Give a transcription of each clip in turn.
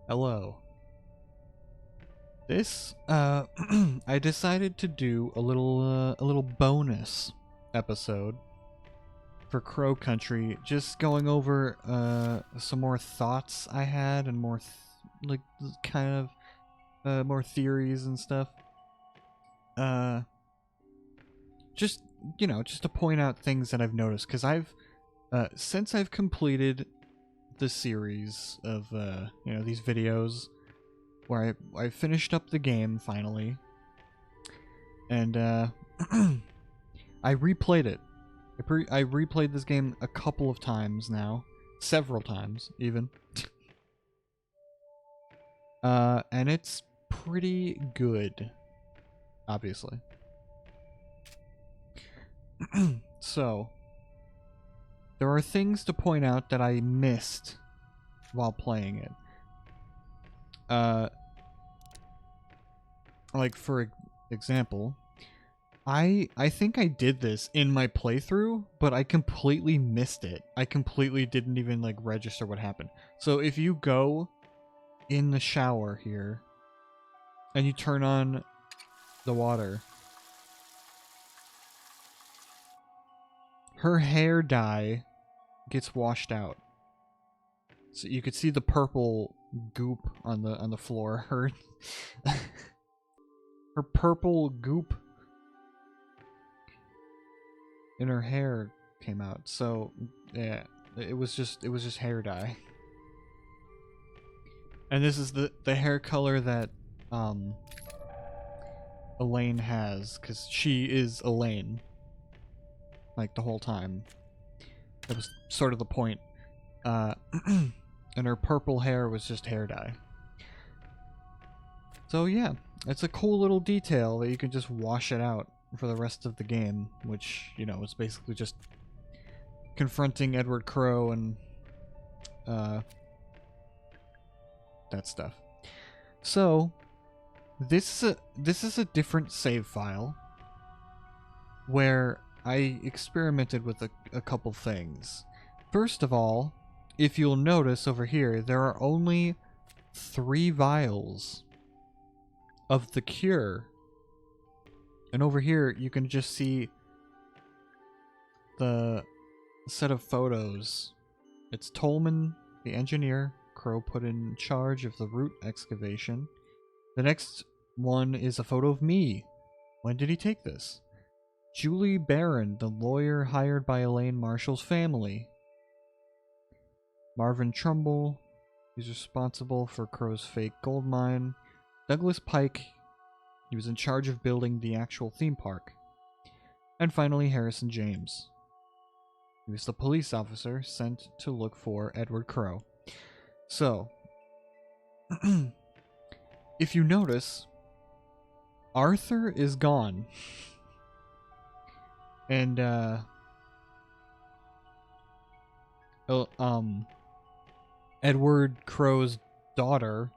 Hello. This, I decided to do a little bonus episode for Crow Country, just going over, some more thoughts I had and more, more theories and stuff. Uh, just, just to point out things that I've noticed, because since I've completed the series of, these videos, where I finished up the game finally, and I replayed it. I replayed this game a couple of times now, several times even, and it's pretty good, obviously. So there are things to point out that I missed while playing it. Like for example, I think I did this in my playthrough, but I completely missed it. I completely didn't even like register what happened. So if you go in the shower here and you turn on the water, her hair dye gets washed out. So you could see the purple goop on the floor. Her her purple goop in her hair came out. So yeah, it was just hair dye. And this is the hair color that Elaine has, because she is Elaine, like the whole time. That was sort of the point. And her purple hair was just hair dye. So yeah, it's a cool little detail that you can just wash it out for the rest of the game, which, is basically just confronting Edward Crow and that stuff. So this is a different save file where I experimented with a couple things. First of all, if you'll notice over here, there are only 3 vials of the cure. And over here, you can just see the set of photos. It's Tolman, the engineer, Crow put in charge of the root excavation. The next one is a photo of me. When did he take this? Julie Barron, the lawyer hired by Elaine Marshall's family. Marvin Trumbull, he's responsible for Crow's fake gold mine. Douglas Pike, he was in charge of building the actual theme park. And finally, Harrison James. He was the police officer sent to look for Edward Crow. So, if you notice, Arthur is gone. And, Edward Crow's daughter,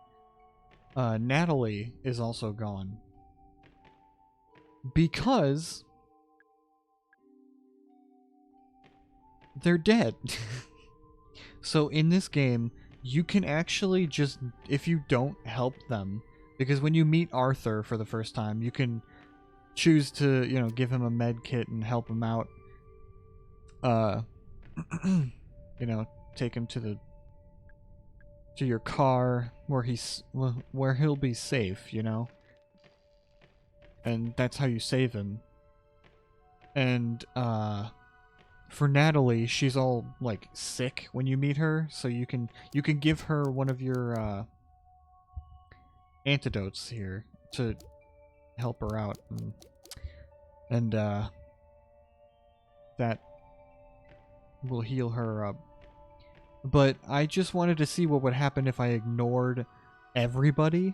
Natalie, is also gone. Because they're dead. So in this game, you can actually just, if you don't help them, because when you meet Arthur for the first time, you can choose to, give him a med kit and help him out. Take him to your car where he'll be safe, And that's how you save him. And for Natalie, she's all like sick when you meet her, so you can give her one of your antidotes here to help her out, and that will heal her up. But I just wanted to see what would happen if I ignored everybody.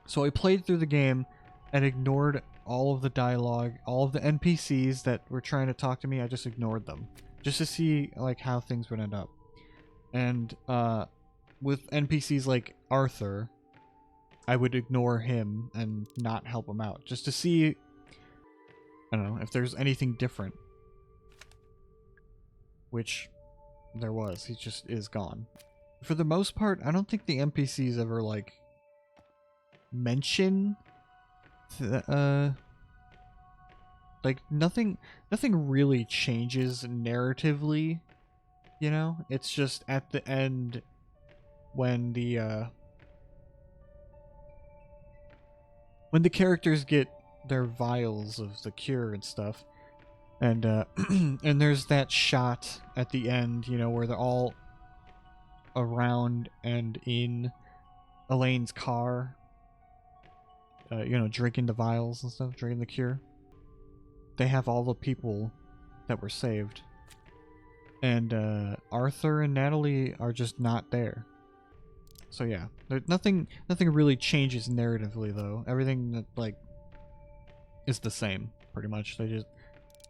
So I played through the game and ignored all of the dialogue, all of the NPCs that were trying to talk to me. I just ignored them just to see like how things would end up. And with NPCs like Arthur, I would ignore him and not help him out just to see, I don't know, if there's anything different. Which there was. He just is gone. for the most part, I don't think the NPCs ever like mention like nothing really changes narratively, you know? It's just at the end when the characters get their vials of the cure and stuff, and and there's that shot at the end, you know, where they're all around and in Elaine's car, you know, drinking the vials and stuff, drinking the cure. They have all the people that were saved, and Arthur and Natalie are just not there. So yeah, nothing really changes narratively though. Everything that like is the same pretty much. They just,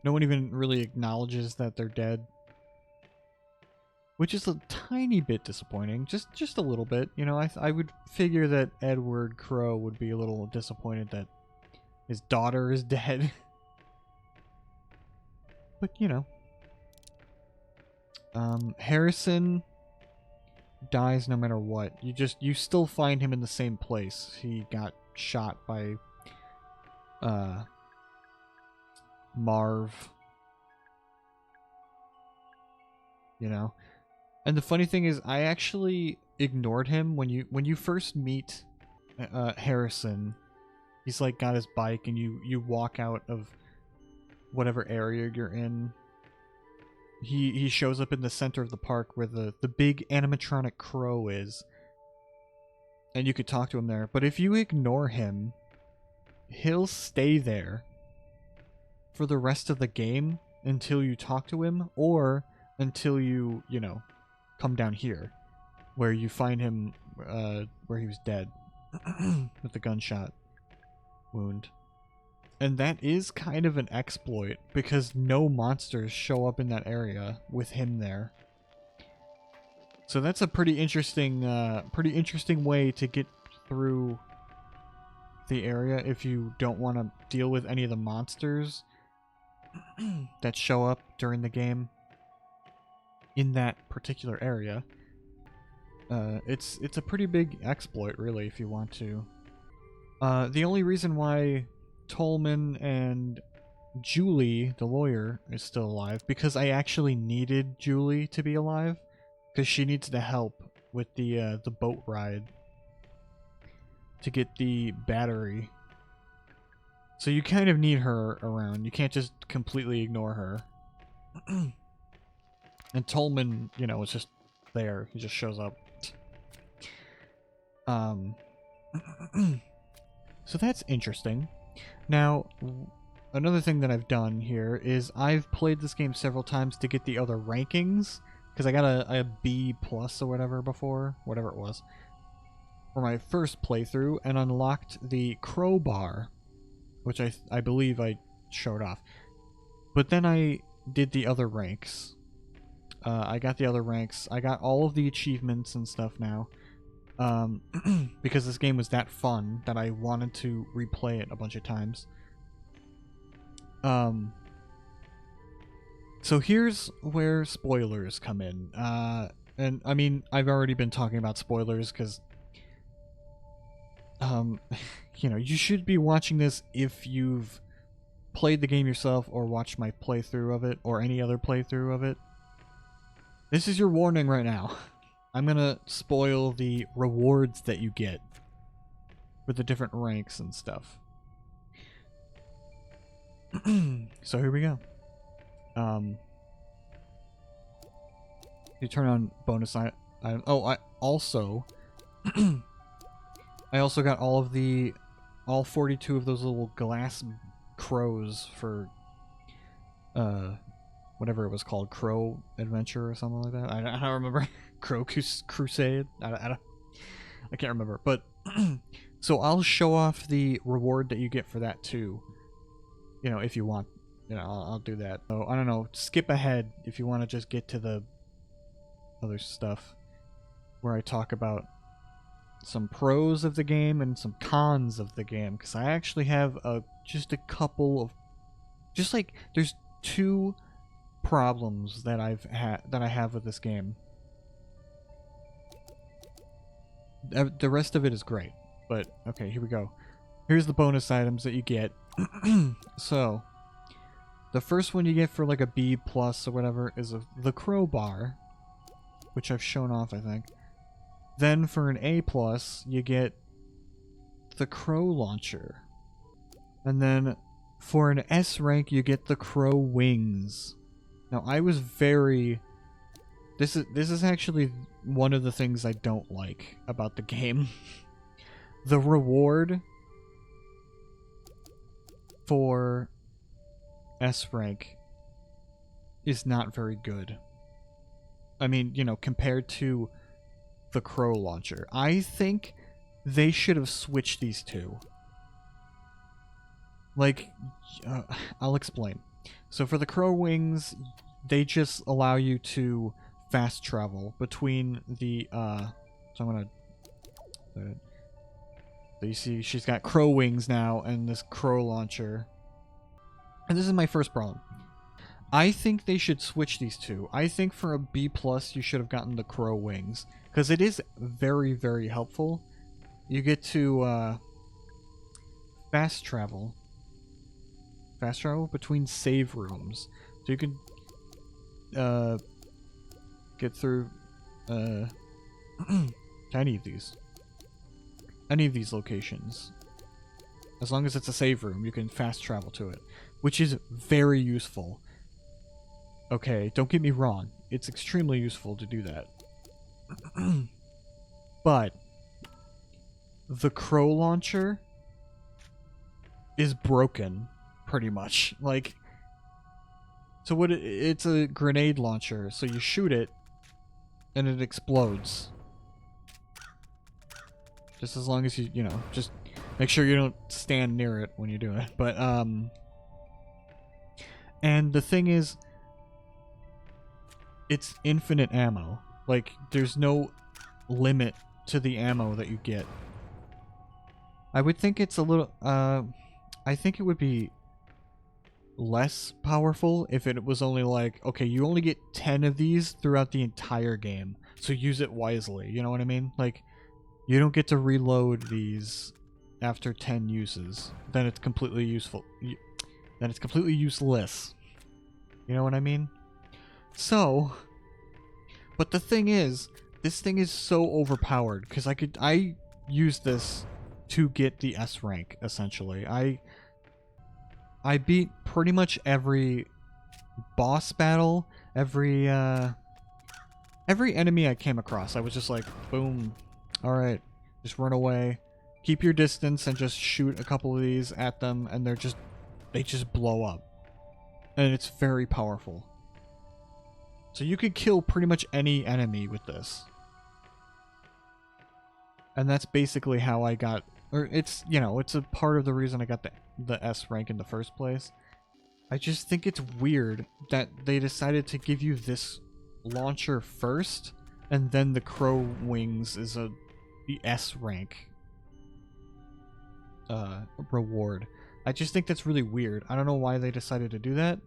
no one even really acknowledges that they're dead, which is a tiny bit disappointing. Just a little bit, you know. I would figure that Edward Crowe would be a little disappointed that his daughter is dead. But you know, Harrison dies no matter what. You still find him in the same place. He got shot by Marv, you know. And the funny thing is, I actually ignored him when you first meet Harrison. He's like got his bike, and you walk out of whatever area you're in. He shows up in the center of the park where the big animatronic crow is, and you could talk to him there. But if you ignore him, he'll stay there for the rest of the game until you talk to him, or until you know, come down here where you find him where he was dead with the gunshot wound. And that is kind of an exploit, because no monsters show up in that area with him there. So that's a pretty interesting way to get through the area if you don't want to deal with any of the monsters that show up during the game in that particular area. It's a pretty big exploit, really, if you want to. The only reason why Tolman and Julie, the lawyer, is still alive, because I actually needed Julie to be alive, because she needs the help with the boat ride to get the battery. So you kind of need her around. You can't just completely ignore her. And Tolman, you know, is just there. He just shows up. So that's interesting. Now, another thing that I've done here is I've played this game several times to get the other rankings, because I got a B+ or whatever before, whatever it was, for my first playthrough, and unlocked the crowbar, which I believe I showed off. But then I did the other ranks. I got the other ranks. I got all of the achievements and stuff now. Because this game was that fun that I wanted to replay it a bunch of times. So here's where spoilers come in. And I mean, I've already been talking about spoilers because, you know, you should be watching this if you've played the game yourself or watched my playthrough of it or any other playthrough of it. This is your warning right now. I'm gonna spoil the rewards that you get with the different ranks and stuff. So here we go. You turn on bonus oh, I also I also got all 42 of those little glass crows for whatever it was called, Crow Adventure or something like that. I don't remember. Crow Crusade. I can't remember. But so I'll show off the reward that you get for that too. You know, if you want, you know, I'll do that. So I don't know. Skip ahead if you want to just get to the other stuff where I talk about some pros of the game and some cons of the game, because I actually have just a couple of, just like there's 2 problems that I have with this game. The rest of it is great. But, okay, here we go. Here's the bonus items that you get. So, the first one you get for like a B plus or whatever is the crowbar, which I've shown off, I think. Then for an A plus, you get the crow launcher. And then for an S rank, you get the crow wings. Now, I was very... This is actually one of the things I don't like about the game. The reward for S rank is not very good. I mean, you know, compared to the crow launcher. I think they should have switched these two. Like, I'll explain. So for the crow wings, they just allow you to fast travel between the, so I'm gonna, so you see she's got crow wings now and this crow launcher. And this is my first problem. I think they should switch these two. I think for a B plus, you should have gotten the crow wings, because it is very, very helpful. You get to fast travel between save rooms, so you can get through any of these locations. As long as it's a save room, you can fast travel to it, which is very useful. Okay, don't get me wrong. It's extremely useful to do that. But the crow launcher is broken, pretty much. Like, so what it's a grenade launcher, so you shoot it and it explodes. Just as long as you know, just make sure you don't stand near it when you do it. But and the thing is, it's infinite ammo. Like, there's no limit to the ammo that you get. I would think it's a little, I think it would be less powerful if it was only like, okay, you only get 10 of these throughout the entire game, so use it wisely, you know what I mean? Like, you don't get to reload these after 10 uses. Then it's completely useful. Then it's completely useless. You know what I mean? So, but the thing is, this thing is so overpowered, because I use this to get the S rank, essentially. I beat pretty much every boss battle, every enemy I came across. I was just like, boom, alright, just run away, keep your distance, and just shoot a couple of these at them, and they just blow up. And it's very powerful. So you could kill pretty much any enemy with this. And that's basically how I got, or it's, you know, it's a part of the reason I got the S rank in the first place. I just think it's weird that they decided to give you this launcher first, and then the crow wings is the S rank reward. I just think that's really weird. I don't know why they decided to do that.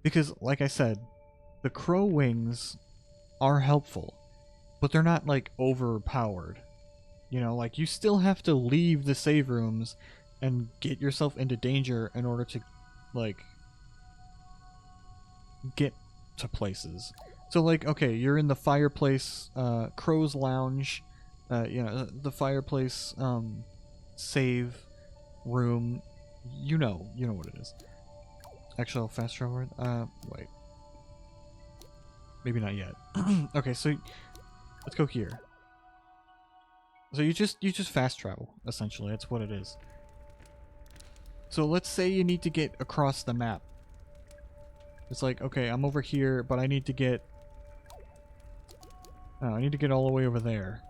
Because, like I said, the crow wings are helpful, but they're not, like, overpowered. You know, like, you still have to leave the save rooms and get yourself into danger in order to, like, get to places. So, like, okay, you're in the fireplace, Crow's Lounge, you know, the fireplace, save room. You know what it is. Actually, I'll fast travel. Wait. Maybe not yet. Okay, so let's go here. So you just fast travel, essentially. That's what it is. So let's say you need to get across the map. It's like, okay, I'm over here, but I need to get I need to get all the way over there,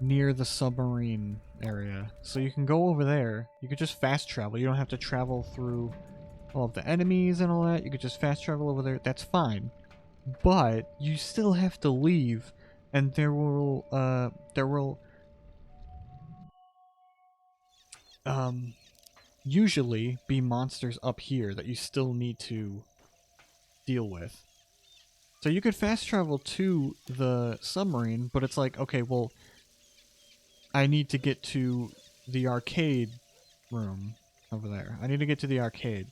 near the submarine area. So you can go over there. You could just fast travel. You don't have to travel through all of the enemies and all that. You could just fast travel over there. That's fine. But you still have to leave, and there will usually be monsters up here that you still need to deal with. So you could fast travel to the submarine, but it's like, okay, well, I need to get to the arcade room over there. I need to get to the arcade.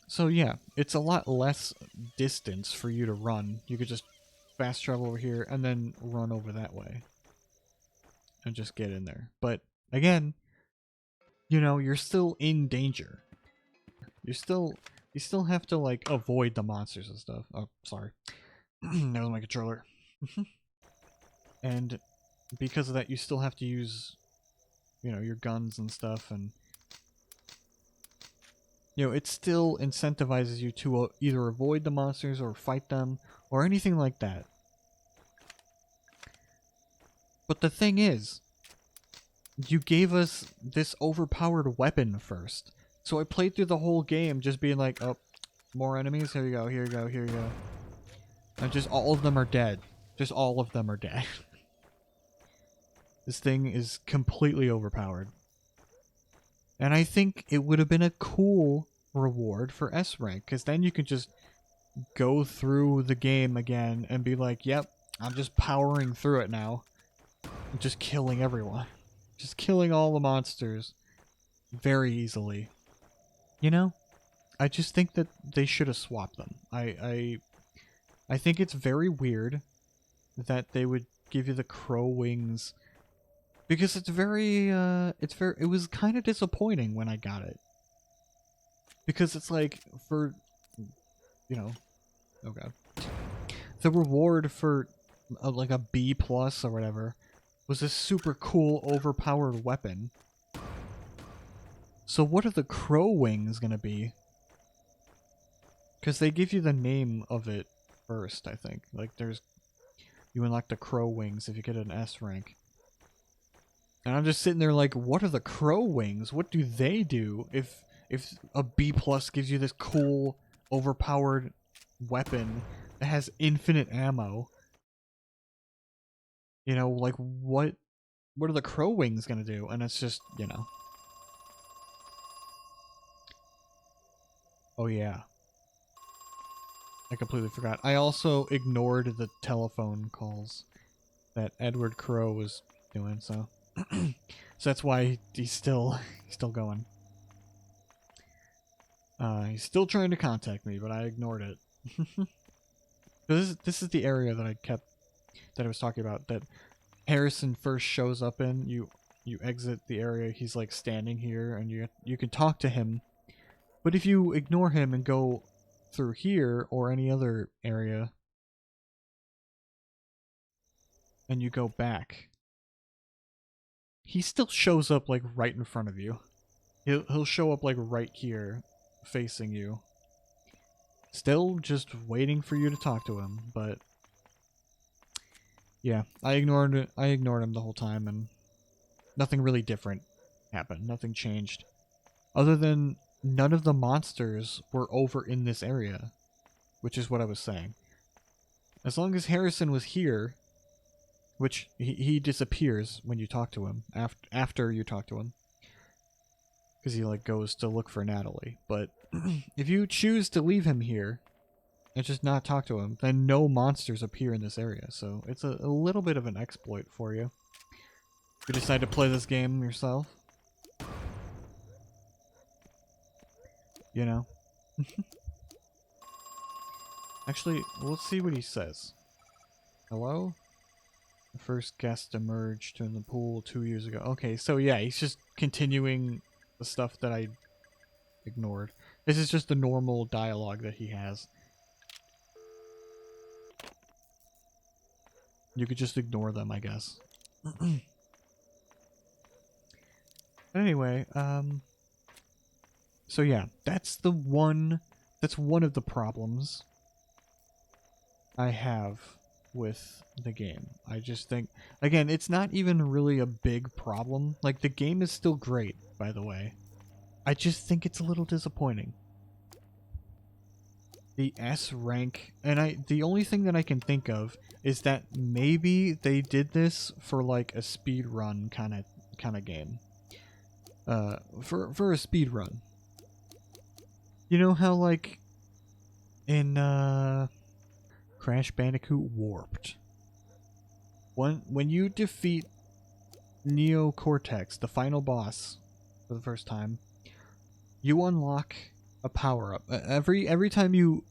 So yeah, it's a lot less distance for you to run. You could just fast travel over here and then run over that way. And just get in there. But again, you know, you're still in danger. You still have to like avoid the monsters and stuff. Oh, sorry. That was my controller. And because of that, you still have to use, you know, your guns and stuff, and you know, it still incentivizes you to either avoid the monsters or fight them or anything like that. But the thing is, you gave us this overpowered weapon first. So I played through the whole game just being like, oh, more enemies? Here you go, here you go, here you go. And just all of them are dead. Just all of them are dead. This thing is completely overpowered. And I think it would have been a cool reward for S rank, because then you could just go through the game again and be like, yep, I'm just powering through it now. I'm just killing everyone. Just killing all the monsters very easily. You know? I just think that they should have swapped them. I think it's very weird that they would give you the crow wings, because it was kind of disappointing when I got it. Because it's like, for, you know, oh god. The reward for like a B plus or whatever was a super cool overpowered weapon. So what are the crow wings gonna be? Because they give you the name of it first, I think. Like you unlock the crow wings if you get an S rank. And I'm just sitting there like, what are the crow wings? What do they do if a B plus gives you this cool overpowered weapon that has infinite ammo? You know, like what are the crow wings gonna do? And it's just, you know. Oh yeah. I completely forgot. I also ignored the telephone calls that Edward Crow was doing, so so that's why he's still going. He's still trying to contact me, but I ignored it. This is the area that I was talking about, that Harrison first shows up in. You exit the area, he's like standing here, and you can talk to him. But if you ignore him and go through here or any other area, and you go back, he still shows up like right in front of you. He'll show up like right here, facing you. Still just waiting for you to talk to him, but yeah, I ignored him the whole time, and nothing really different happened. Nothing changed. Other than none of the monsters were over in this area, which is what I was saying. As long as Harrison was here, which he disappears when you talk to him, after you talk to him, because he like goes to look for Natalie. But if you choose to leave him here and just not talk to him, then no monsters appear in this area. So it's a little bit of an exploit for you. If you decide to play this game yourself, you know. Actually, let's see what he says. Hello? The first guest emerged in the pool 2 years ago. Okay, so yeah, he's just continuing the stuff that I ignored. This is just the normal dialogue that he has. You could just ignore them, I guess. Anyway, so yeah, that's one of the problems I have with the game. I just think, again, it's not even really a big problem. Like, the game is still great, by the way. I just think it's a little disappointing. The S rank, and the only thing that I can think of is that maybe they did this for like a speed run kind of game. For a speed run. You know how like in Crash Bandicoot Warped, when you defeat Neo Cortex, the final boss, for the first time, you unlock a power-up. Every time you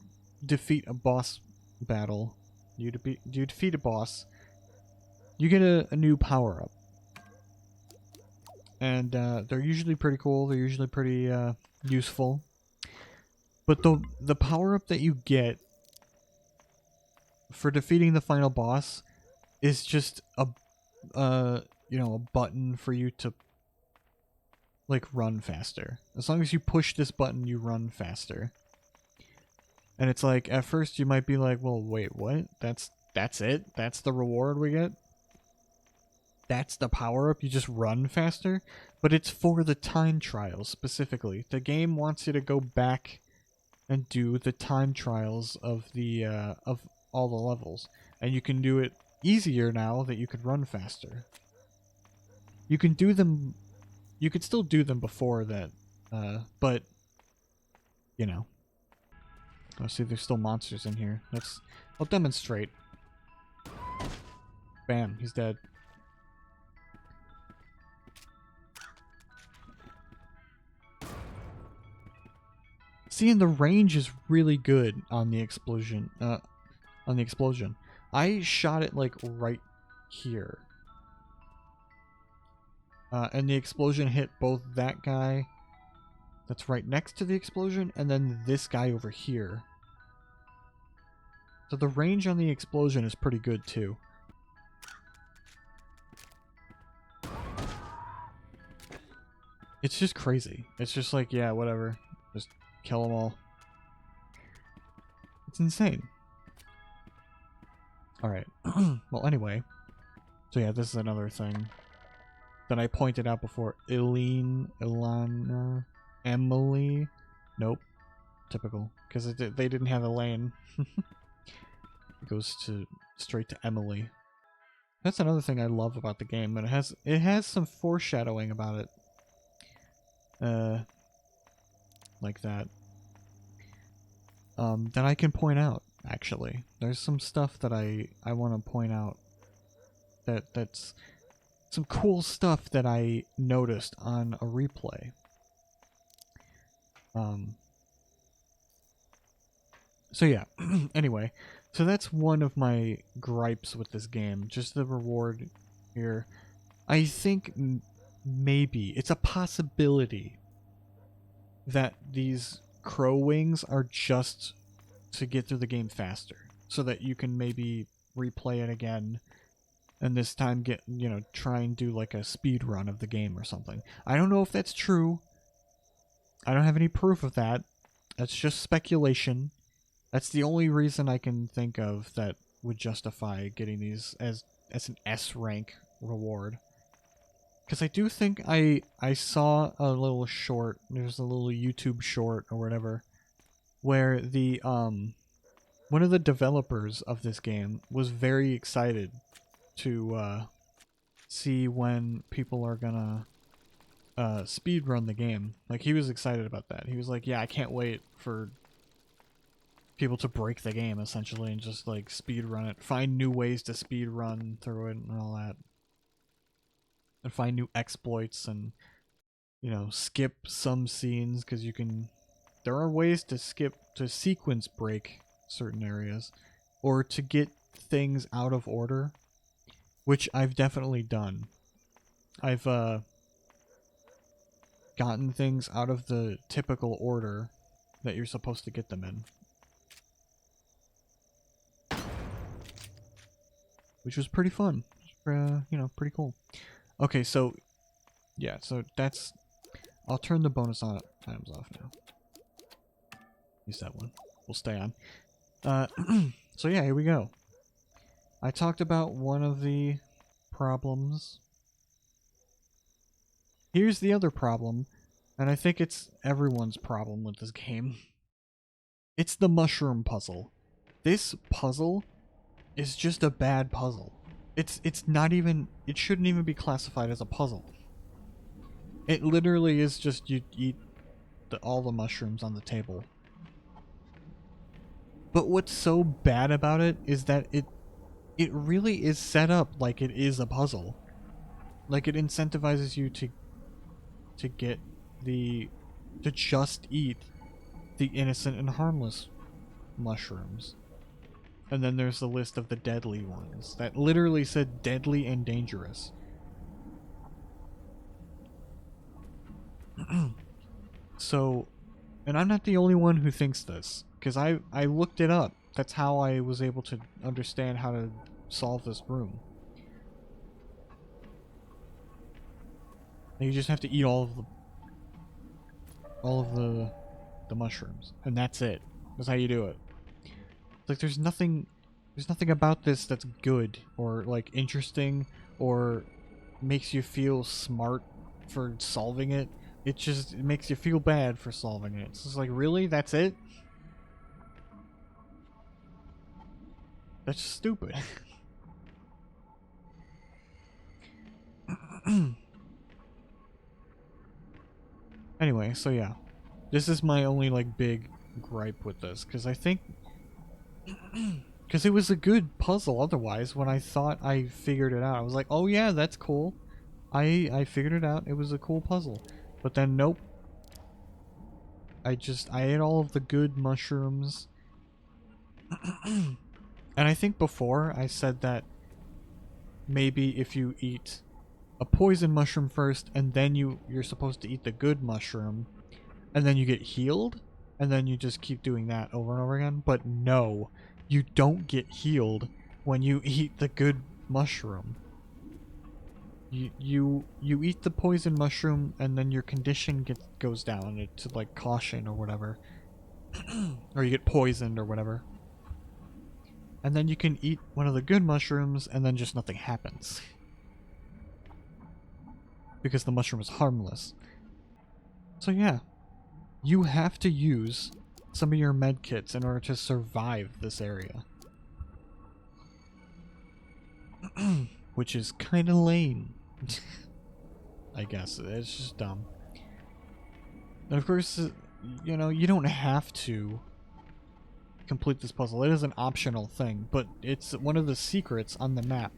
defeat a boss battle, you defeat a boss, you get a new power-up. And they're usually pretty cool, they're usually pretty useful. But the power-up that you get for defeating the final boss is just a you know, a button for you to like run faster. As long as you push this button, you run faster. And it's like, at first you might be like, well, wait, what? That's it? That's the reward we get? That's the power-up? You just run faster? But it's for the time trials, specifically. The game wants you to go back and do the time trials of the, of all the levels. And you can do it easier now that you could run faster. You can do them... You could still do them before that, but, you know. Oh, see, there's still monsters in here. I'll demonstrate. Bam, he's dead. See, and the range is really good on the explosion, I shot it, like, right here. And the explosion hit both that guy that's right next to the explosion and then this guy over here. So the range on the explosion is pretty good too. It's just crazy. It's just like, yeah, whatever. Just kill them all. It's insane. Alright. Well, anyway. So yeah, this is another thing that I pointed out before. Ilana, Emily. Nope. Typical. Because they didn't have Elaine. It goes straight to Emily. That's another thing I love about the game. And it has some foreshadowing about it. Like that. That I can point out, actually. There's some stuff that I want to point out. That's some cool stuff that I noticed on a replay. So yeah, anyway, so that's one of my gripes with this game, just the reward here. I think maybe, it's a possibility that these crow wings are just to get through the game faster, so that you can maybe replay it again and this time get, you know, try and do like a speed run of the game or something. I don't know if that's true. I don't have any proof of that. That's just speculation. That's the only reason I can think of that would justify getting these as an S rank reward. Because I do think I saw a little short, there's a little YouTube short or whatever, where the one of the developers of this game was very excited to see when people are gonna speed run the game. Like, he was excited about that. He was like, yeah, I can't wait for people to break the game, essentially, and just like speed run it, find new ways to speed run through it and all that, and find new exploits, and, you know, skip some scenes, because there are ways to sequence break certain areas, or to get things out of order, which I've definitely done. I've gotten things out of the typical order that you're supposed to get them in, which was pretty fun. You know, pretty cool. Okay, so yeah, so that's... I'll turn the bonus items off now. At least that one will stay on. So yeah, here we go. I talked about one of the problems. Here's the other problem, and I think it's everyone's problem with this game. It's the mushroom puzzle. This puzzle is just a bad puzzle. It's not even... It shouldn't even be classified as a puzzle. It literally is just you eat all the mushrooms on the table. But what's so bad about it is that it really is set up like it is a puzzle. Like, it incentivizes you to get to just eat the innocent and harmless mushrooms. And then there's the list of the deadly ones that literally said deadly and dangerous. So, and I'm not the only one who thinks this, because I looked it up. That's how I was able to understand how to solve this room. And you just have to eat all of the mushrooms, and that's it. That's how you do it. Like, there's nothing about this that's good or like interesting or makes you feel smart for solving it. It makes you feel bad for solving it. It's just like, really? That's it? That's stupid. Anyway, so yeah. This is my only like big gripe with this, because I think because it was a good puzzle otherwise. When I thought I figured it out, I was like, oh yeah, that's cool. I figured it out. It was a cool puzzle. But then nope. I ate all of the good mushrooms. And I think before I said that maybe if you eat a poison mushroom first and then you're supposed to eat the good mushroom and then you get healed and then you just keep doing that over and over again. But no, you don't get healed when you eat the good mushroom. You eat the poison mushroom and then your condition goes down to like caution or whatever. Or you get poisoned or whatever. And then you can eat one of the good mushrooms and then just nothing happens. Because the mushroom is harmless. So yeah, you have to use some of your med kits in order to survive this area. Which is kind of lame. I guess. It's just dumb. And of course, you know, you don't have to complete this puzzle. It is an optional thing, but it's one of the secrets on the map.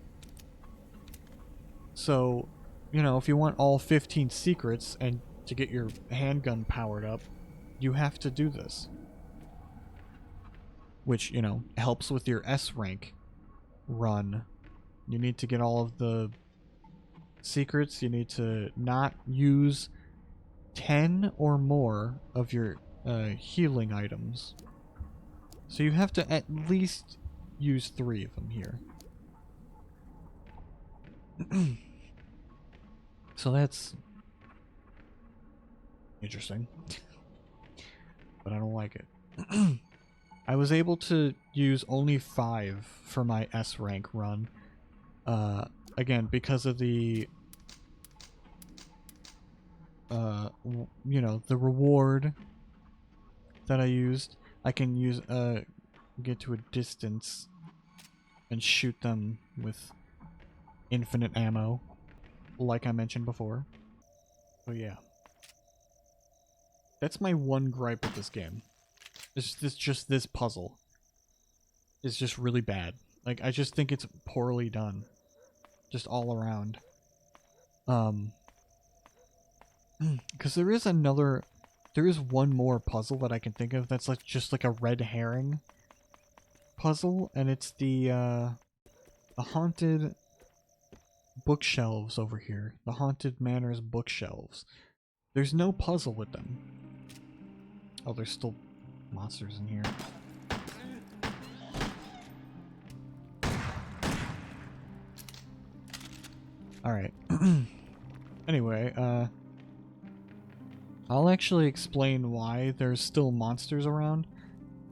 So, you know, if you want all 15 secrets and to get your handgun powered up, you have to do this. Which, you know, helps with your S rank run. You need to get all of the secrets. You need to not use 10 or more of your healing items. So you have to at least use 3 of them here. So that's interesting. But I don't like it. I was able to use only 5 for my S rank run. Again, because of the you know, the reward that I used. I can use get to a distance and shoot them with infinite ammo, like I mentioned before. So yeah, that's my one gripe with this game. Just this puzzle is just really bad. Like, I just think it's poorly done, just all around. Because there is one more puzzle that I can think of that's like just like a red herring puzzle, and it's the haunted bookshelves over here. The Haunted Manor's bookshelves. There's no puzzle with them. Oh, there's still monsters in here. Alright. Anyway, I'll actually explain why there's still monsters around,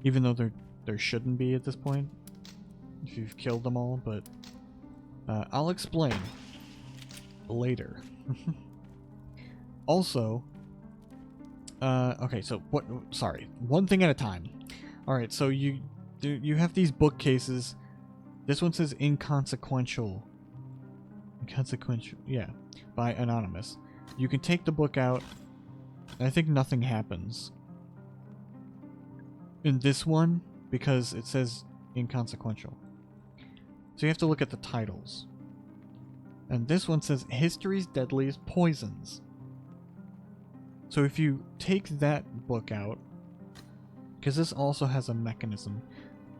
even though there shouldn't be at this point, if you've killed them all, but I'll explain later. Also, okay, so sorry, one thing at a time. Alright, so you have these bookcases. This one says inconsequential, yeah, by Anonymous. You can take the book out, and I think nothing happens. In this one, because it says inconsequential. So you have to look at the titles. And this one says History's Deadliest Poisons. So if you take that book out, because this also has a mechanism,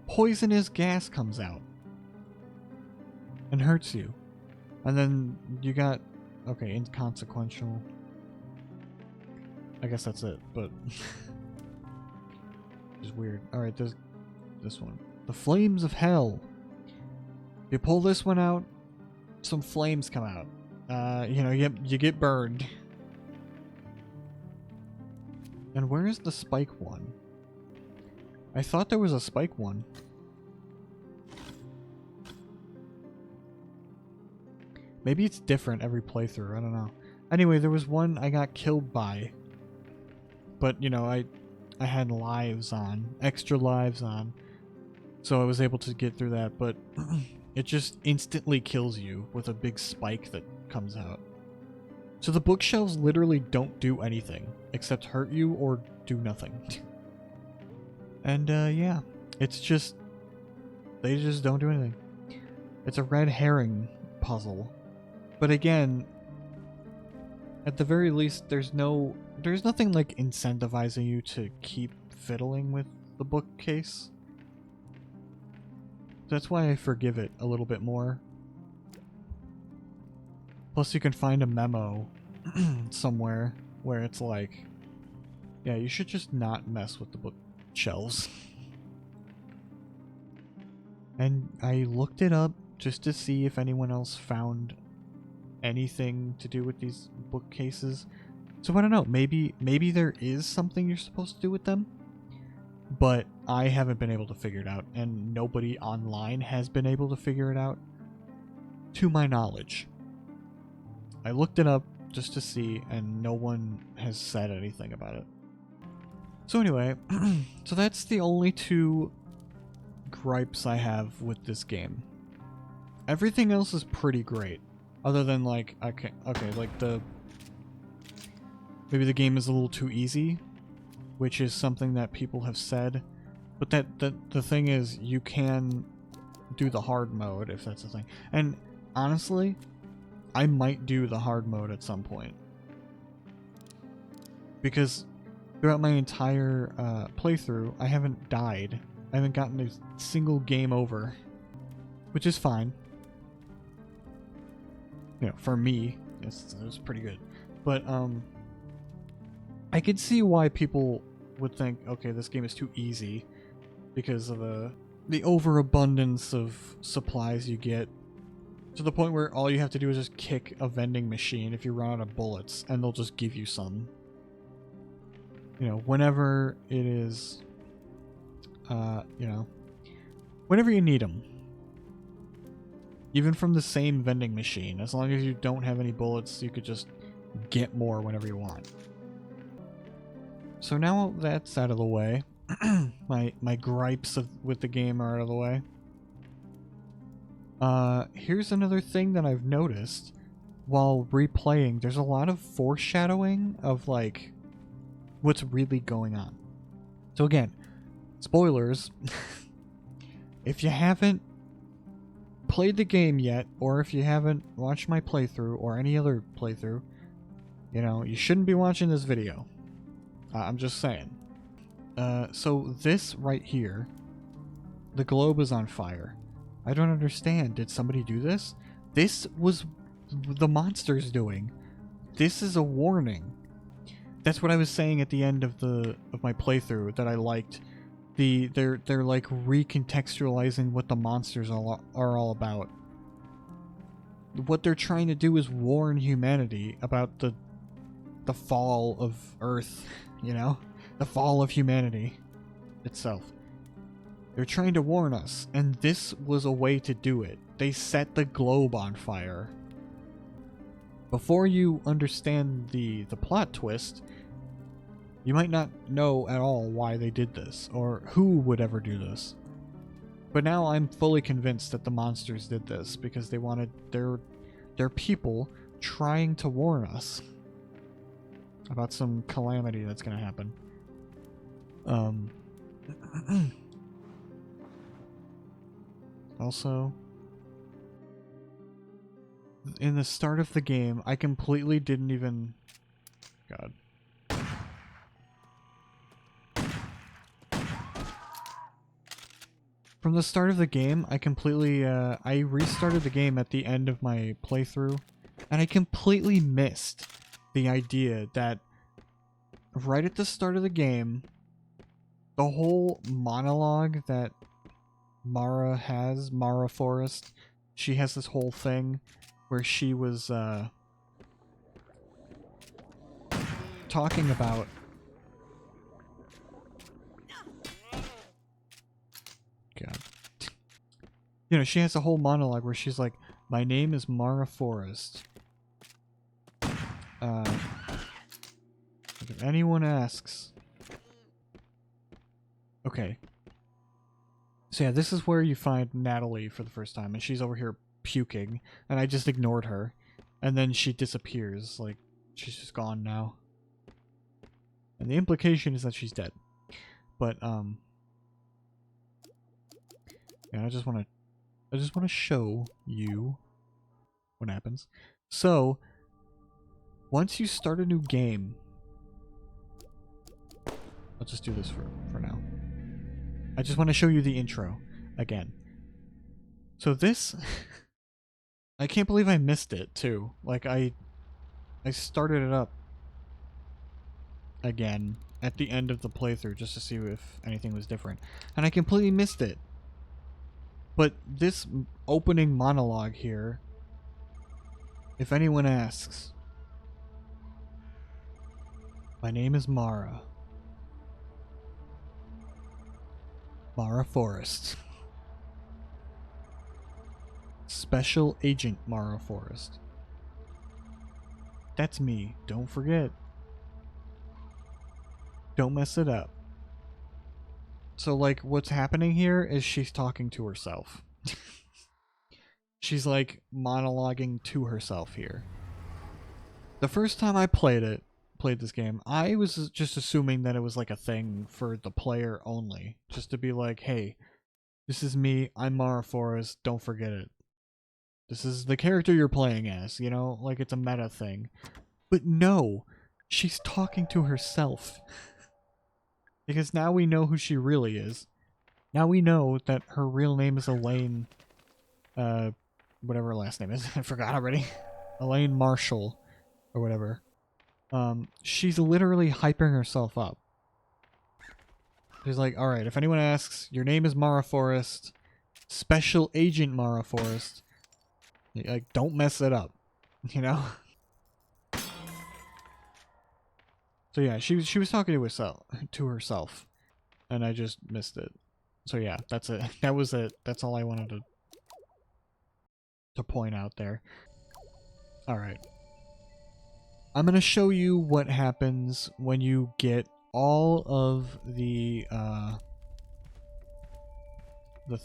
poisonous gas comes out and hurts you. And then you got, okay, inconsequential. I guess that's it, but it's weird. Alright, there's this one. The Flames of Hell. You pull this one out, some flames come out. You know, you get burned. And where is the spike one? I thought there was a spike one. Maybe it's different every playthrough, I don't know. Anyway, there was one I got killed by. But, you know, I had lives on, extra lives on. So I was able to get through that, but it just instantly kills you with a big spike that comes out. So the bookshelves literally don't do anything except hurt you or do nothing. And yeah, it's just, they just don't do anything. It's a red herring puzzle. But again, at the very least, there's nothing like incentivizing you to keep fiddling with the bookcase. That's why I forgive it a little bit more. Plus you can find a memo somewhere where it's like, yeah, you should just not mess with the bookshelves. And I looked it up just to see if anyone else found anything to do with these bookcases. So I don't know, maybe there is something you're supposed to do with them, but I haven't been able to figure it out, and nobody online has been able to figure it out, to my knowledge. I looked it up just to see, and no one has said anything about it. So anyway, so that's the only two gripes I have with this game. Everything else is pretty great, other than like, okay, like maybe the game is a little too easy, which is something that people have said. But the thing is, you can do the hard mode if that's the thing. And honestly, I might do the hard mode at some point. Because throughout my entire playthrough, I haven't died. I haven't gotten a single game over. Which is fine. You know, for me, it was pretty good. But, I could see why people would think, okay, this game is too easy because of the overabundance of supplies you get, to the point where all you have to do is just kick a vending machine if you run out of bullets, and they'll just give you some. You know, whenever it is, you know, whenever you need them. Even from the same vending machine, as long as you don't have any bullets, you could just get more whenever you want. So now that's out of the way, my gripes with the game are out of the way. Here's another thing that I've noticed while replaying. There's a lot of foreshadowing of like what's really going on. So again, spoilers. If you haven't played the game yet, or if you haven't watched my playthrough or any other playthrough, you know, you shouldn't be watching this video. I'm just saying. So this right here, the globe is on fire. I don't understand. Did somebody do this? This was the monsters doing. This is a warning. That's what I was saying at the end of my playthrough that I liked. They're like recontextualizing what the monsters are all about. What they're trying to do is warn humanity about the fall of Earth, you know? The fall of humanity itself. They're trying to warn us, and this was a way to do it. They set the globe on fire. Before you understand the plot twist, you might not know at all why they did this, or who would ever do this. But now I'm fully convinced that the monsters did this, because they wanted their people trying to warn us about some calamity that's gonna happen. Also, in the start of the game, I completely didn't even... God. From the start of the game, I completely, I restarted the game at the end of my playthrough, and I completely missed the idea that right at the start of the game, the whole monologue that Mara has, Mara Forrest, she has this whole thing where she was, talking about... God. You know, she has a whole monologue where she's like, my name is Mara Forrest. If anyone asks... Okay. So yeah, this is where you find Natalie for the first time, and she's over here puking, and I just ignored her. And then she disappears, like, she's just gone now. And the implication is that she's dead. But, yeah, I just want to show you what happens. So, once you start a new game... Let's just do this for now. I just want to show you the intro again. So this... I can't believe I missed it, too. Like, I started it up again at the end of the playthrough just to see if anything was different. And I completely missed it. But this opening monologue here, if anyone asks, my name is Mara. Mara Forrest. Special Agent Mara Forrest. That's me, don't forget. Don't mess it up. So, like, what's happening here is she's talking to herself. She's, like, monologuing to herself here. The first time I played this game, I was just assuming that it was, like, a thing for the player only. Just to be like, hey, this is me, I'm Mara Forrest, don't forget it. This is the character you're playing as, you know? Like, it's a meta thing. But no, she's talking to herself. Because now we know who she really is. Now we know that her real name is Elaine, whatever her last name is. I forgot already. Elaine Marshall, or whatever. She's literally hyping herself up. She's like, alright, if anyone asks, your name is Mara Forrest, Special Agent Mara Forrest, like, don't mess it up, you know? So yeah, she was talking to herself, and I just missed it. So yeah, that's it. That was it. That's all I wanted to point out there. All right. I'm going to show you what happens when you get all of the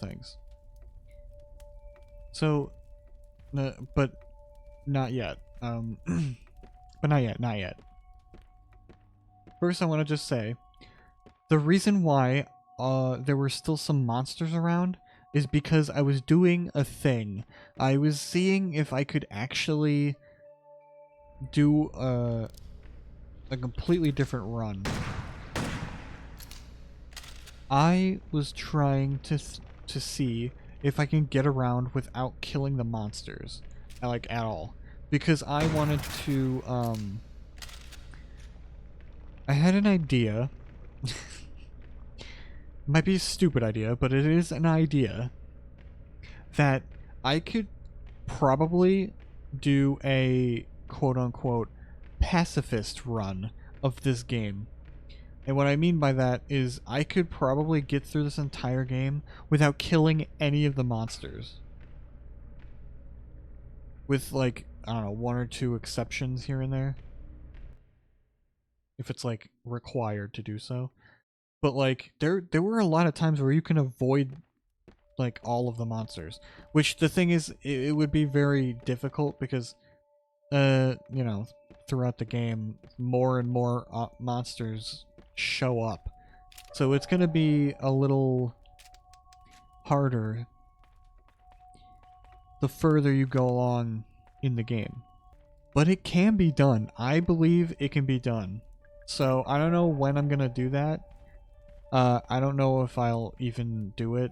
things. So but not yet. But not yet. First, I want to just say, the reason why there were still some monsters around is because I was doing a thing. I was seeing if I could actually do a completely different run. I was trying to see if I can get around without killing the monsters, like, at all. Because I wanted to, I had an idea. Might be a stupid idea, but it is an idea that I could probably do a quote-unquote pacifist run of this game. And what I mean by that is I could probably get through this entire game without killing any of the monsters. With, like, I don't know, one or two exceptions here and there. If it's, like, required to do so. But, like, there were a lot of times where you can avoid, like, all of the monsters. Which, the thing is, it would be very difficult because, you know, throughout the game, more and more monsters show up. So it's gonna be a little harder the further you go along in the game. But it can be done. I believe it can be done. So I don't know when I'm gonna do that. I don't know if I'll even do it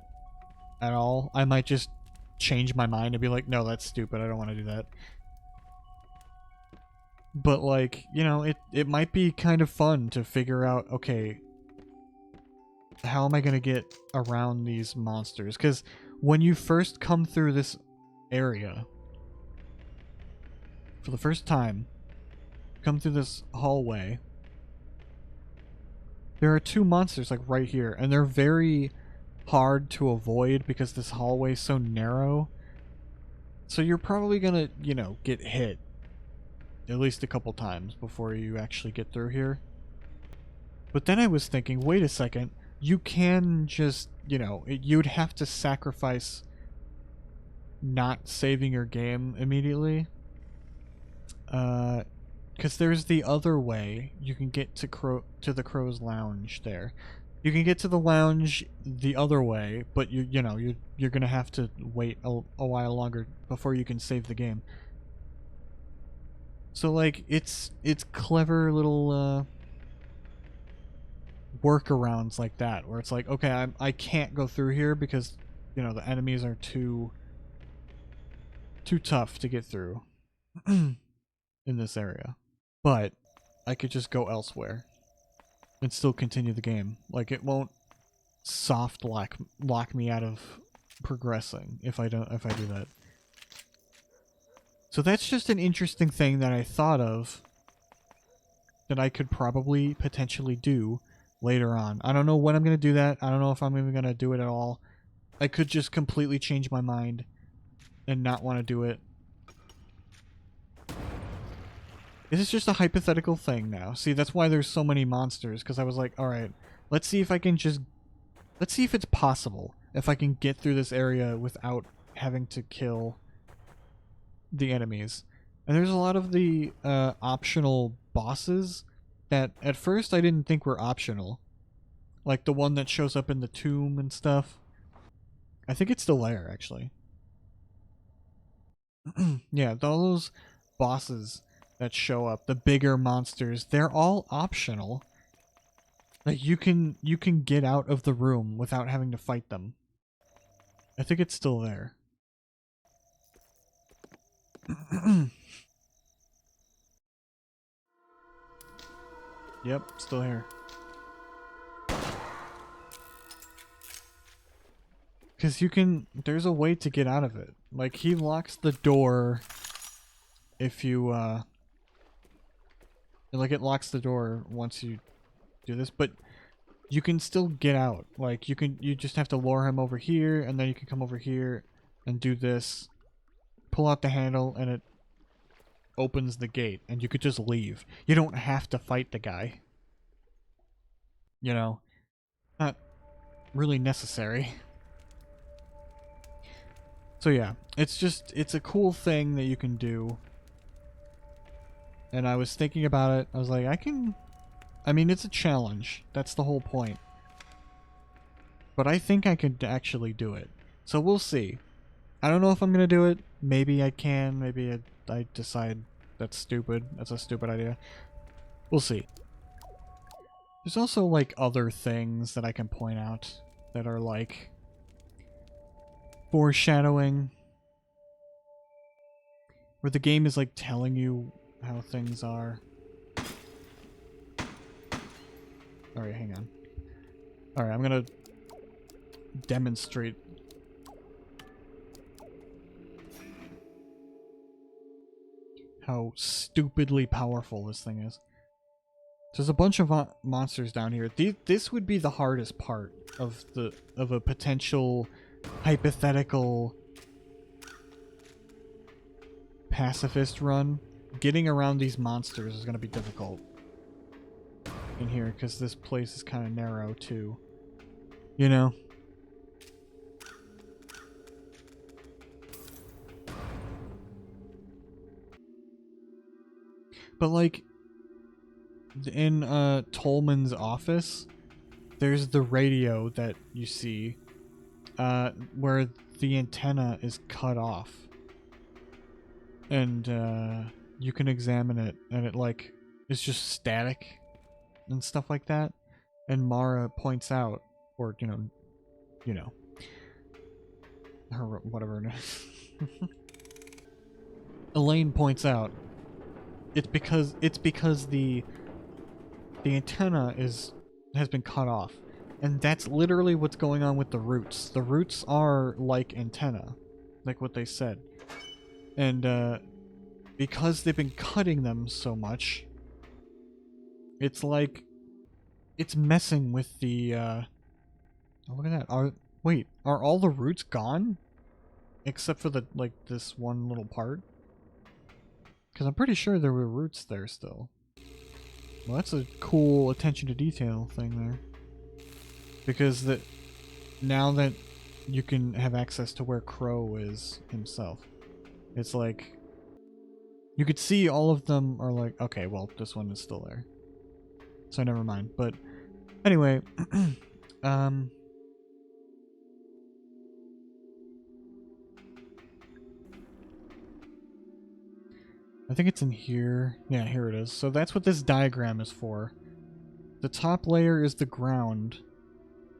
at all. I might just change my mind and be like, no, that's stupid. I don't want to do that. But like, you know, it might be kind of fun to figure out, okay, how am I going to get around these monsters? Because when you first come through this area, for the first time, come through this hallway, there are two monsters like right here, and they're very hard to avoid because this hallway is so narrow. So you're probably gonna, you know, get hit at least a couple times before you actually get through here. But then I was thinking, wait a second, you can just, you know, you'd have to sacrifice not saving your game immediately. Because there's the other way you can get to the Crow's Lounge there. You can get to the lounge the other way, but you know, you're gonna have to wait a while longer before you can save the game. So like it's clever little workarounds like that, where it's like, okay, I can't go through here because, you know, the enemies are too tough to get through in this area. But I could just go elsewhere and still continue the game. Like, it won't soft lock me out of progressing if I do that. So that's just an interesting thing that I thought of that I could probably potentially do later on. I don't know when I'm going to do that. I don't know if I'm even going to do it at all. I could just completely change my mind and not want to do it. This is just a hypothetical thing now. See, that's why there's so many monsters, because I was like, alright, let's see if I can just... Let's see if it's possible. If I can get through this area without having to kill the enemies. And there's a lot of the optional bosses that at first I didn't think were optional. Like the one that shows up in the tomb and stuff. I think it's still there, actually. Yeah, all those bosses that show up, the bigger monsters, they're all optional. Like you can get out of the room without having to fight them. I think it's still there. Yep, still here. Because you can... There's a way to get out of it. Like, he locks the door if you, like, it locks the door once you do this, but you can still get out. Like, you just have to lure him over here, and then you can come over here and do this. Pull out the handle, and it opens the gate, and you could just leave. You don't have to fight the guy. You know? Not really necessary. So yeah, it's a cool thing that you can do. And I was thinking about it, I was like, I mean, it's a challenge. That's the whole point. But I think I could actually do it. So we'll see. I don't know if I'm going to do it. Maybe I can. Maybe I decide that's stupid. That's a stupid idea. We'll see. There's also, like, other things that I can point out that are, like, foreshadowing. Where the game is, like, telling you how things are. Alright, hang on. Alright, I'm gonna demonstrate. How stupidly powerful this thing is. There's a bunch of monsters down here. This would be the hardest part of a potential hypothetical pacifist run. Getting around these monsters is going to be difficult in here because this place is kind of narrow too. You know? But like in Tolman's office, there's the radio that you see where the antenna is cut off. and you can examine it, and it like is just static and stuff like that. And Mara points out, or you know, her whatever her name is. Elaine points out it's because the antenna has been cut off, and that's literally what's going on with the roots. The roots are like antenna, like what they said, and because they've been cutting them so much, it's like it's messing with the. Oh, look at that! Are all the roots gone, except for the this one little part? Because I'm pretty sure there were roots there still. Well, that's a cool attention to detail thing there. Because now that you can have access to where Crow is himself, it's like you could see all of them are like, okay, well, this one is still there. So never mind. But anyway, I think it's in here. Yeah, here it is. So that's what this diagram is for. The top layer is the ground,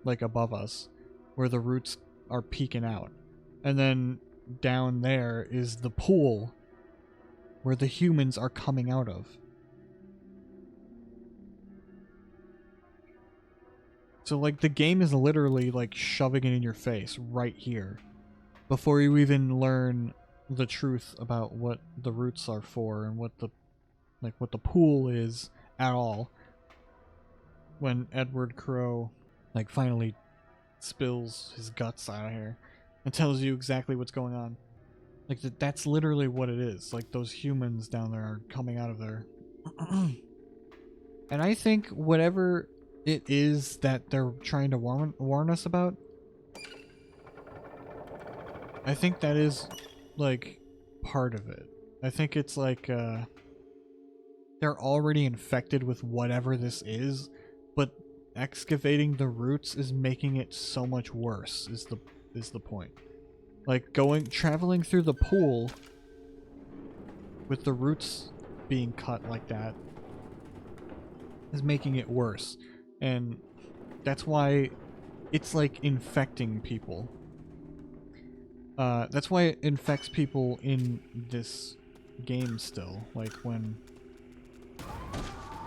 like above us, where the roots are peeking out. And then down there is the pool, where the humans are coming out of. So, like, the game is literally, like, shoving it in your face right here, before you even learn the truth about what the roots are for and what the pool is at all. When Edward Crow finally spills his guts out of here and tells you exactly what's going on. That's literally what it is. Like, those humans down there are coming out of there. And I think whatever it is that they're trying to warn us about, I think that is part of it. I think it's they're already infected with whatever this is, but excavating the roots is making it so much worse is the point. Traveling through the pool with the roots being cut like that is making it worse. And that's why it's infecting people. That's why it infects people in this game still.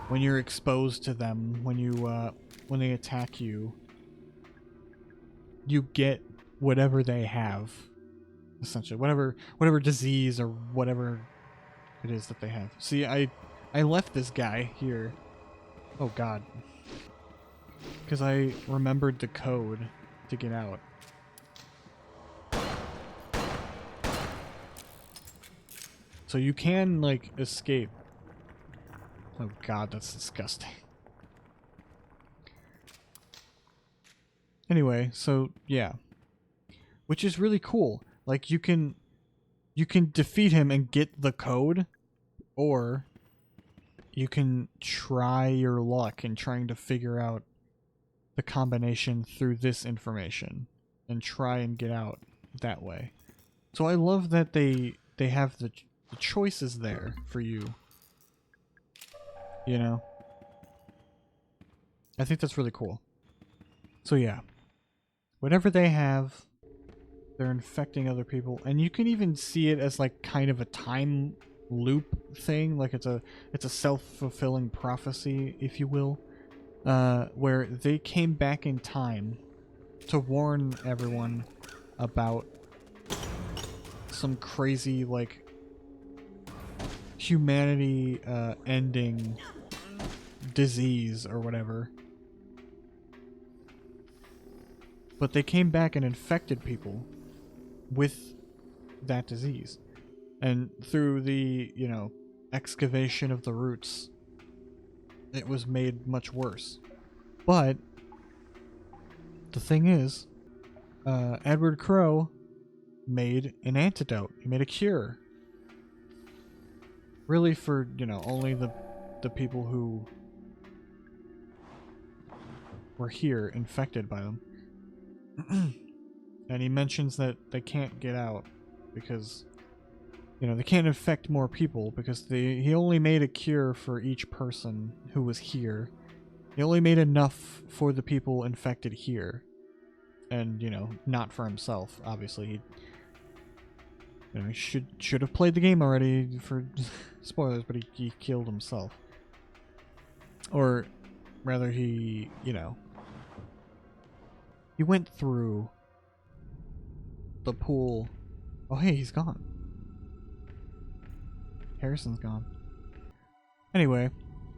When you're exposed to them, when they attack you, you get whatever they have, essentially. Whatever disease or whatever it is that they have. See, I left this guy here. Oh god. Because I remembered the code to get out. So you can, escape. Oh god, that's disgusting. Anyway, so, yeah. Which is really cool. You can defeat him and get the code, or you can try your luck in trying to figure out the combination through this information and try and get out that way. So I love that they have the choices there for you. You know? I think that's really cool. So yeah. Whatever they have, they're infecting other people, and you can even see it as kind of a time loop thing. It's a self-fulfilling prophecy, if you will. Where they came back in time to warn everyone about some crazy, humanity ending disease or whatever. But they came back and infected people with that disease. And through the, excavation of the roots, it was made much worse. But the thing is, Edward Crow made an antidote. He made a cure. Really for, only the people who were here infected by them. And he mentions that they can't get out because You know, they can't infect more people because he only made a cure for each person who was here. He only made enough for the people infected here. And, you know, not for himself, obviously. He should have played the game already for spoilers, but he killed himself. Or rather he, you know, he went through the pool. Oh hey, he's gone. Harrison's gone. Anyway,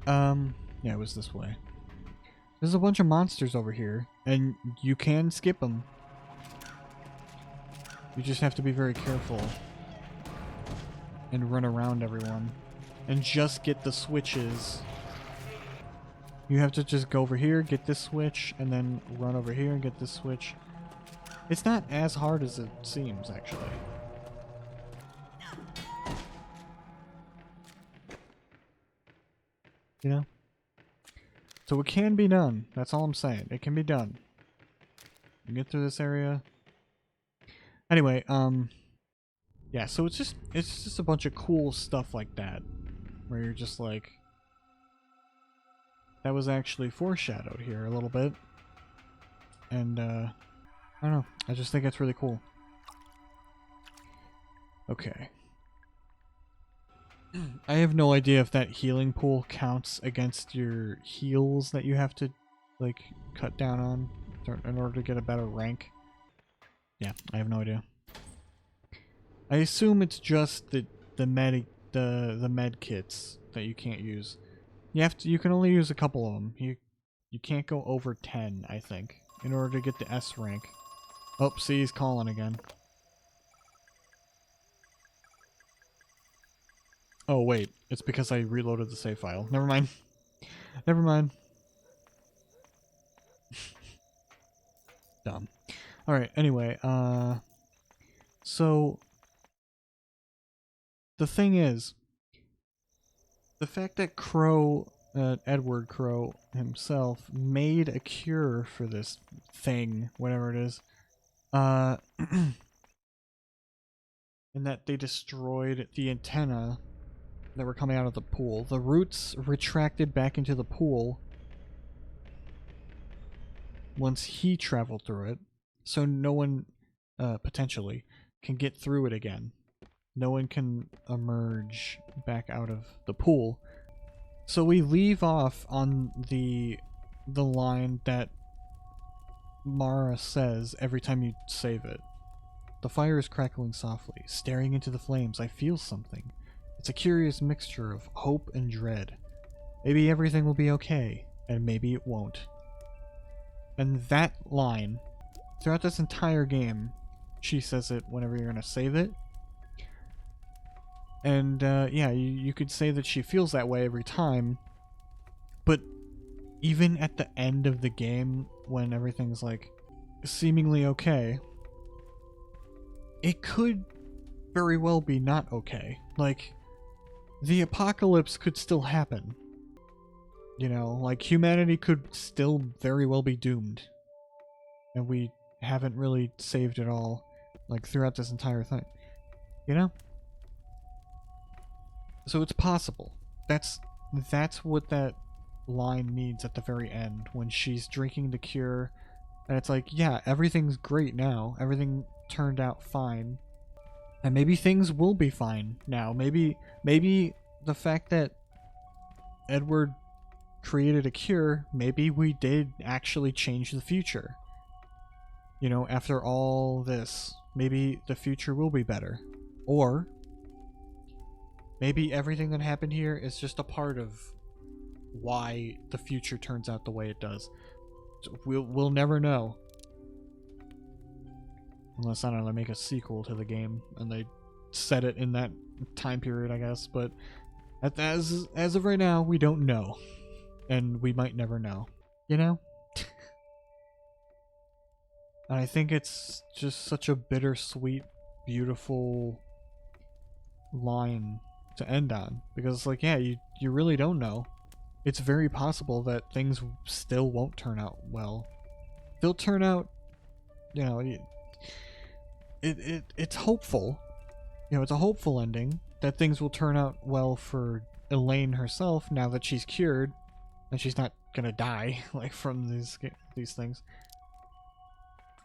yeah, it was this way. There's a bunch of monsters over here, and you can skip them. You just have to be very careful and run around everyone and just get the switches. You have to just go over here, get this switch, and then run over here and get this switch. It's not as hard as it seems, actually. You know? So it can be done. That's all I'm saying. It can be done. You can get through this area. Anyway, yeah, so it's just a bunch of cool stuff like that. Where you're just like, that was actually foreshadowed here a little bit. And, I don't know. I just think it's really cool. Okay. I have no idea if that healing pool counts against your heals that you have to, like, cut down on in order to get a better rank. Yeah, I have no idea. I assume it's just the med kits that you can't use. You can only use a couple of them. You can't go over 10, I think, in order to get the S rank. Oh, see, he's calling again. Oh, wait. It's because I reloaded the save file. Never mind. Never mind. Dumb. Alright, anyway, so the thing is, the fact that Crow, Edward Crow himself, made a cure for this thing, whatever it is, and that they destroyed the antenna that were coming out of the pool. The roots retracted back into the pool once he traveled through it, so no one, potentially, can get through it again. No one can emerge back out of the pool. So we leave off on the line that Mara says every time you save it. The fire is crackling softly. Staring into the flames, I feel something. It's a curious mixture of hope and dread. Maybe everything will be okay, and maybe it won't. And that line, throughout this entire game, she says it whenever you're going to save it. And, yeah, you could say that she feels that way every time, but even at the end of the game, when everything's, like, seemingly okay, it could very well be not okay. Like, the apocalypse could still happen. You know, like, humanity could still very well be doomed. And we haven't really saved it all, like, throughout this entire thing. You know? So it's possible. That's what that line means at the very end, when she's drinking the cure, and it's like, yeah, everything's great now. Everything turned out fine. And maybe things will be fine now. Maybe the fact that Edward created a cure, maybe we did actually change the future. You know, after all this, maybe the future will be better. Or maybe everything that happened here is just a part of why the future turns out the way it does. We'll never know. Unless, I don't know, they make a sequel to the game and they set it in that time period, I guess. But as of right now, we don't know. And we might never know. You know? And I think it's just such a bittersweet, beautiful line to end on. Because it's like, yeah, you really don't know. It's very possible that things still won't turn out well. They'll turn out, you know, it's hopeful, you know, it's a hopeful ending that things will turn out well for Elaine herself now that she's cured and she's not gonna die like from these things.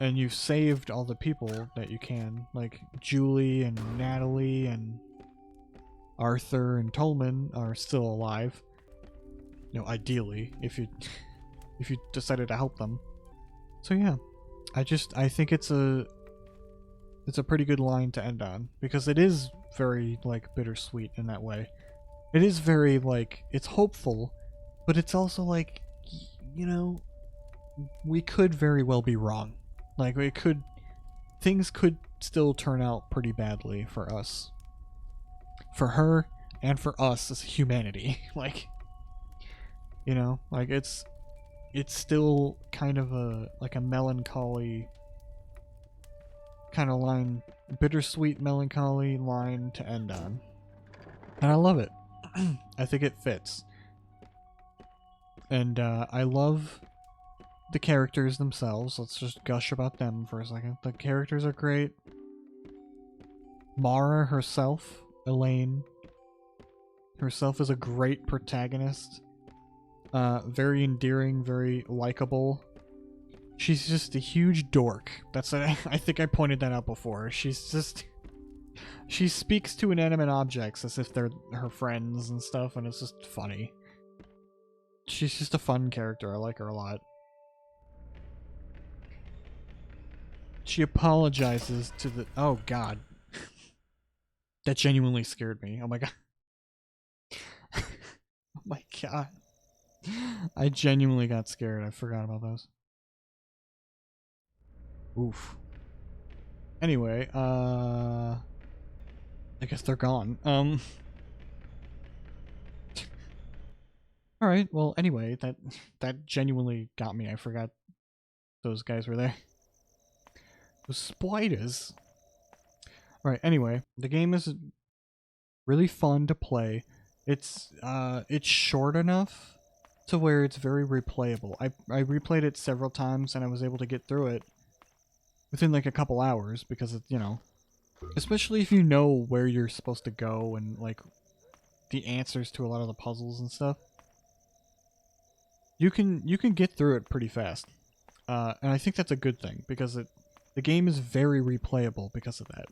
And you've saved all the people that you can, like Julie and Natalie and Arthur and Tolman are still alive. You know, ideally, if you if you decided to help them. So yeah, I think it's a pretty good line to end on because it is very like bittersweet in that way. It is very like it's hopeful, but it's also like you know, we could very well be wrong. Like things could still turn out pretty badly for us. For her and for us as humanity. Like you know, like it's still kind of a like a melancholy kind of line, bittersweet melancholy line to end on. And I love it. I think it fits. And I love the characters themselves. Let's just gush about them for a second. The characters are great. Mara herself, Elaine herself, is a great protagonist. Very endearing, very likable. She's just a huge dork. I think I pointed that out before. She speaks to inanimate objects as if they're her friends and stuff, and it's just funny. She's just a fun character. I like her a lot. She apologizes to the... Oh, God. That genuinely scared me. Oh, my God. Oh, my God. I genuinely got scared. I forgot about those. Oof. Anyway, I guess they're gone. Alright, well, anyway, that genuinely got me. I forgot those guys were there. Those spiders. Alright, anyway, the game is really fun to play. It's short enough to where it's very replayable. I replayed it several times and I was able to get through it within like a couple hours because it, you know, especially if you know where you're supposed to go and like the answers to a lot of the puzzles and stuff. You can get through it pretty fast. And I think that's a good thing because the game is very replayable because of that.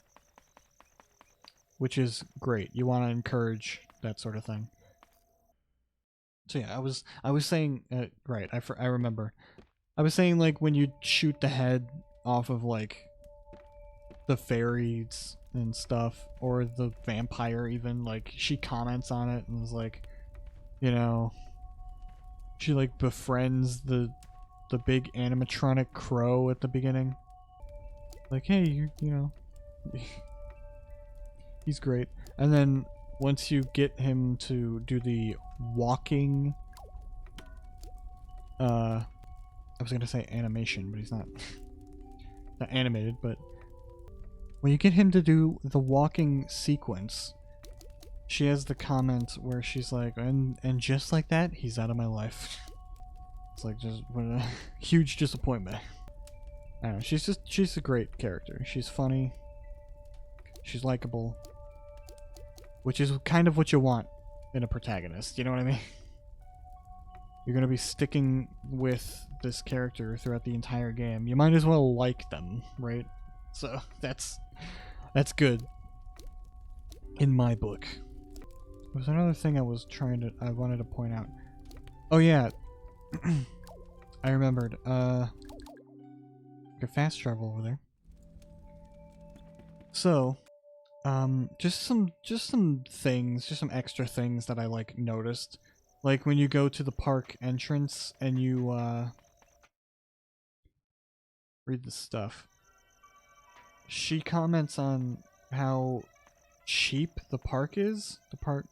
Which is great. You want to encourage that sort of thing. So yeah, I was saying right, I remember. I was saying like when you shoot the head off of like the fairies and stuff or the vampire even, like she comments on it and is like, you know, she like befriends the big animatronic crow at the beginning. Like, hey, you know, he's great. And then once you get him to do the walking, I was gonna say animation, but he's not not animated, but when you get him to do the walking sequence, she has the comment where she's like, and just like that, he's out of my life. It's like just what a huge disappointment. I don't know, she's a great character. She's funny. She's likable. Which is kind of what you want in a protagonist, you know what I mean? You're gonna be sticking with this character throughout the entire game. You might as well like them, right? So that's good. In my book. There was another thing I wanted to point out. Oh yeah. I remembered. Could fast travel over there. So, just some things, just some extra things that I like noticed. Like when you go to the park entrance and you read the stuff. She comments on how cheap the park is. The park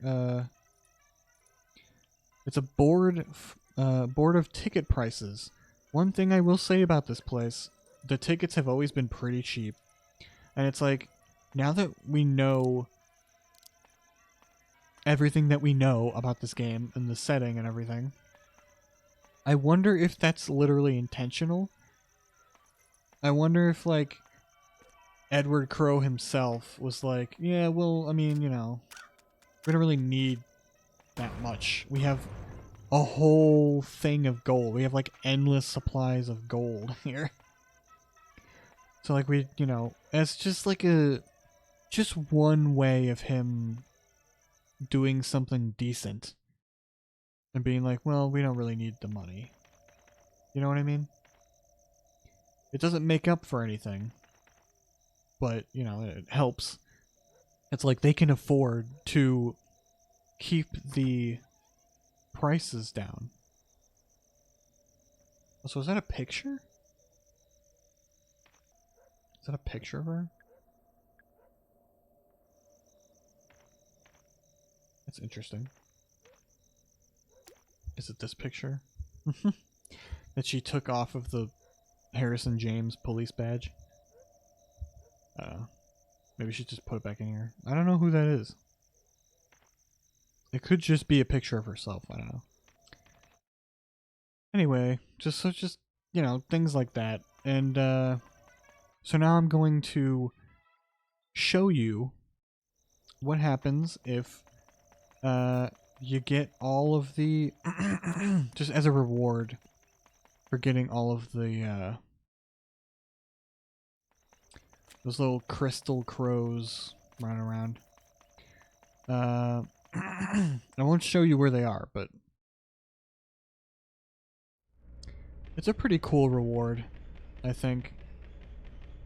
it's a board of ticket prices. One thing I will say about this place, the tickets have always been pretty cheap. And it's like, now that we know everything that we know about this game and the setting and everything, I wonder if that's literally intentional. I wonder if, like, Edward Crowe himself was like, yeah, well, I mean, you know, we don't really need that much. We have a whole thing of gold. We have like endless supplies of gold here. So like we, you know, it's just like just one way of him doing something decent and being like, well, we don't really need the money. You know what I mean? It doesn't make up for anything, but, you know, it helps. It's like they can afford to keep the prices down. So is that a picture? Is that a picture of her? That's interesting. Is it this picture? That she took off of the Harrison James police badge? Maybe she just put it back in here. I don't know who that is. It could just be a picture of herself. I don't know. Anyway, just you know, things like that. And so now I'm going to show you what happens if you get all of the just as a reward for getting all of the those little crystal crows running around. I won't show you where they are, but it's a pretty cool reward, I think.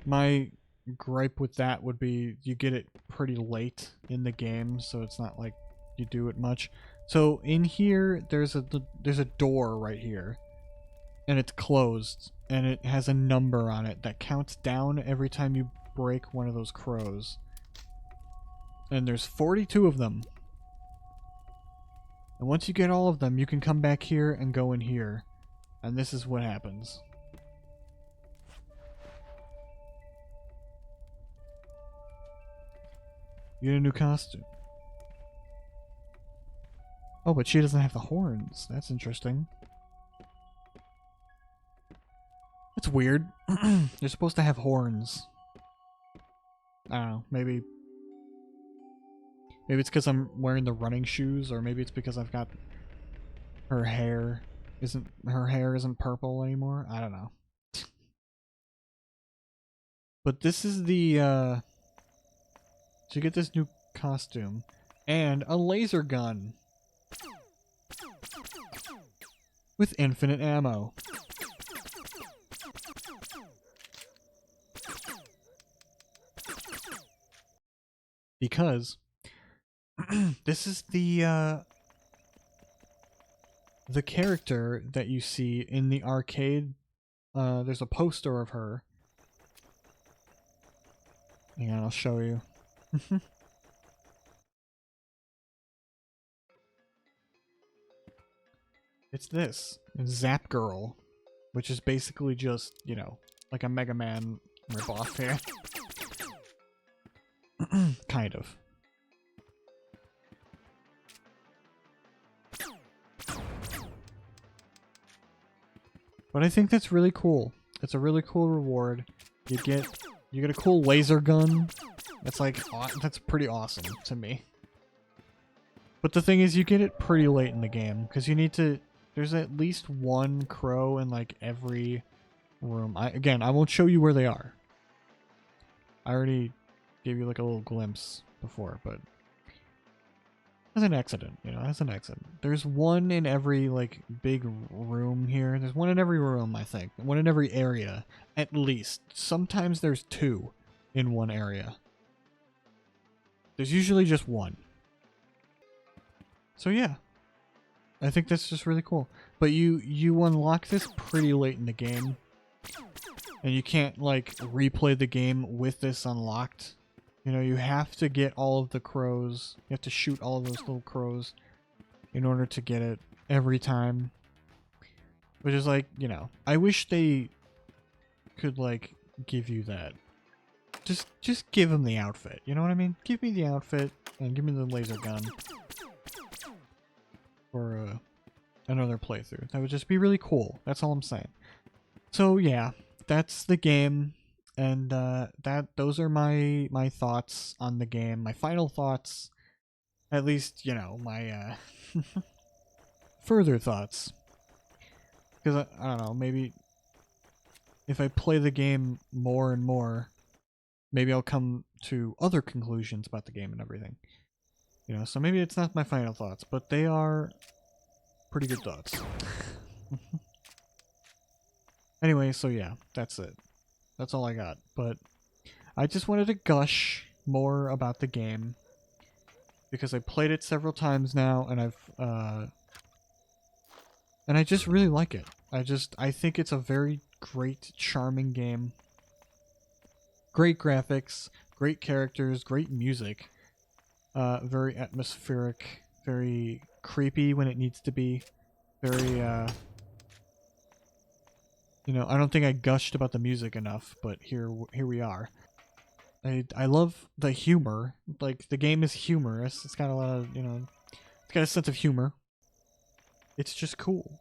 My gripe with that would be you get it pretty late in the game, so it's not like you do it much. So in here, there's a door right here, and it's closed, and it has a number on it that counts down every time you break one of those crows. And there's 42 of them. And once you get all of them, you can come back here and go in here. And this is what happens. You get a new costume. Oh, but she doesn't have the horns. That's interesting. That's weird. You're supposed to have horns. I don't know. Maybe it's because I'm wearing the running shoes, or maybe it's because I've got her hair isn't purple anymore. I don't know. But this is the so you get this new costume and a laser gun with infinite ammo. Because this is the character that you see in the arcade. There's a poster of her. Hang on, I'll show you. It's this. It's Zap Girl, which is basically just, you know, like a Mega Man ripoff here. Kind of. But I think that's really cool. It's a really cool reward. You get a cool laser gun. That's pretty awesome to me. But the thing is, you get it pretty late in the game because you need to. There's at least one crow in like every room. I won't show you where they are. I already gave you like a little glimpse before, but as an accident, you know, as an accident. There's one in every like big room here. There's one in every room, I think. One in every area, at least. Sometimes there's two in one area. There's usually just one. So yeah, I think that's just really cool. But you unlock this pretty late in the game, and you can't like replay the game with this unlocked. You know, you have to get all of the crows. You have to shoot all of those little crows in order to get it every time. Which is like, you know, I wish they could like give you that. Just give them the outfit. You know what I mean? Give me the outfit and give me the laser gun for another playthrough. That would just be really cool. That's all I'm saying. So yeah, that's the game. And those are my thoughts on the game. My final thoughts, at least, you know, my further thoughts. Because I don't know, maybe if I play the game more and more, maybe I'll come to other conclusions about the game and everything. You know, so maybe it's not my final thoughts, but they are pretty good thoughts. Anyway, so yeah, that's it. That's all I got. But I just wanted to gush more about the game because I played it several times now, and I just really like it. I think it's a very great, charming game. Great graphics, great characters, great music. Very atmospheric, very creepy when it needs to be. Very, you know, I don't think I gushed about the music enough, but here we are. I love the humor. Like, the game is humorous. It's got a lot of, you know, it's got a sense of humor. It's just cool.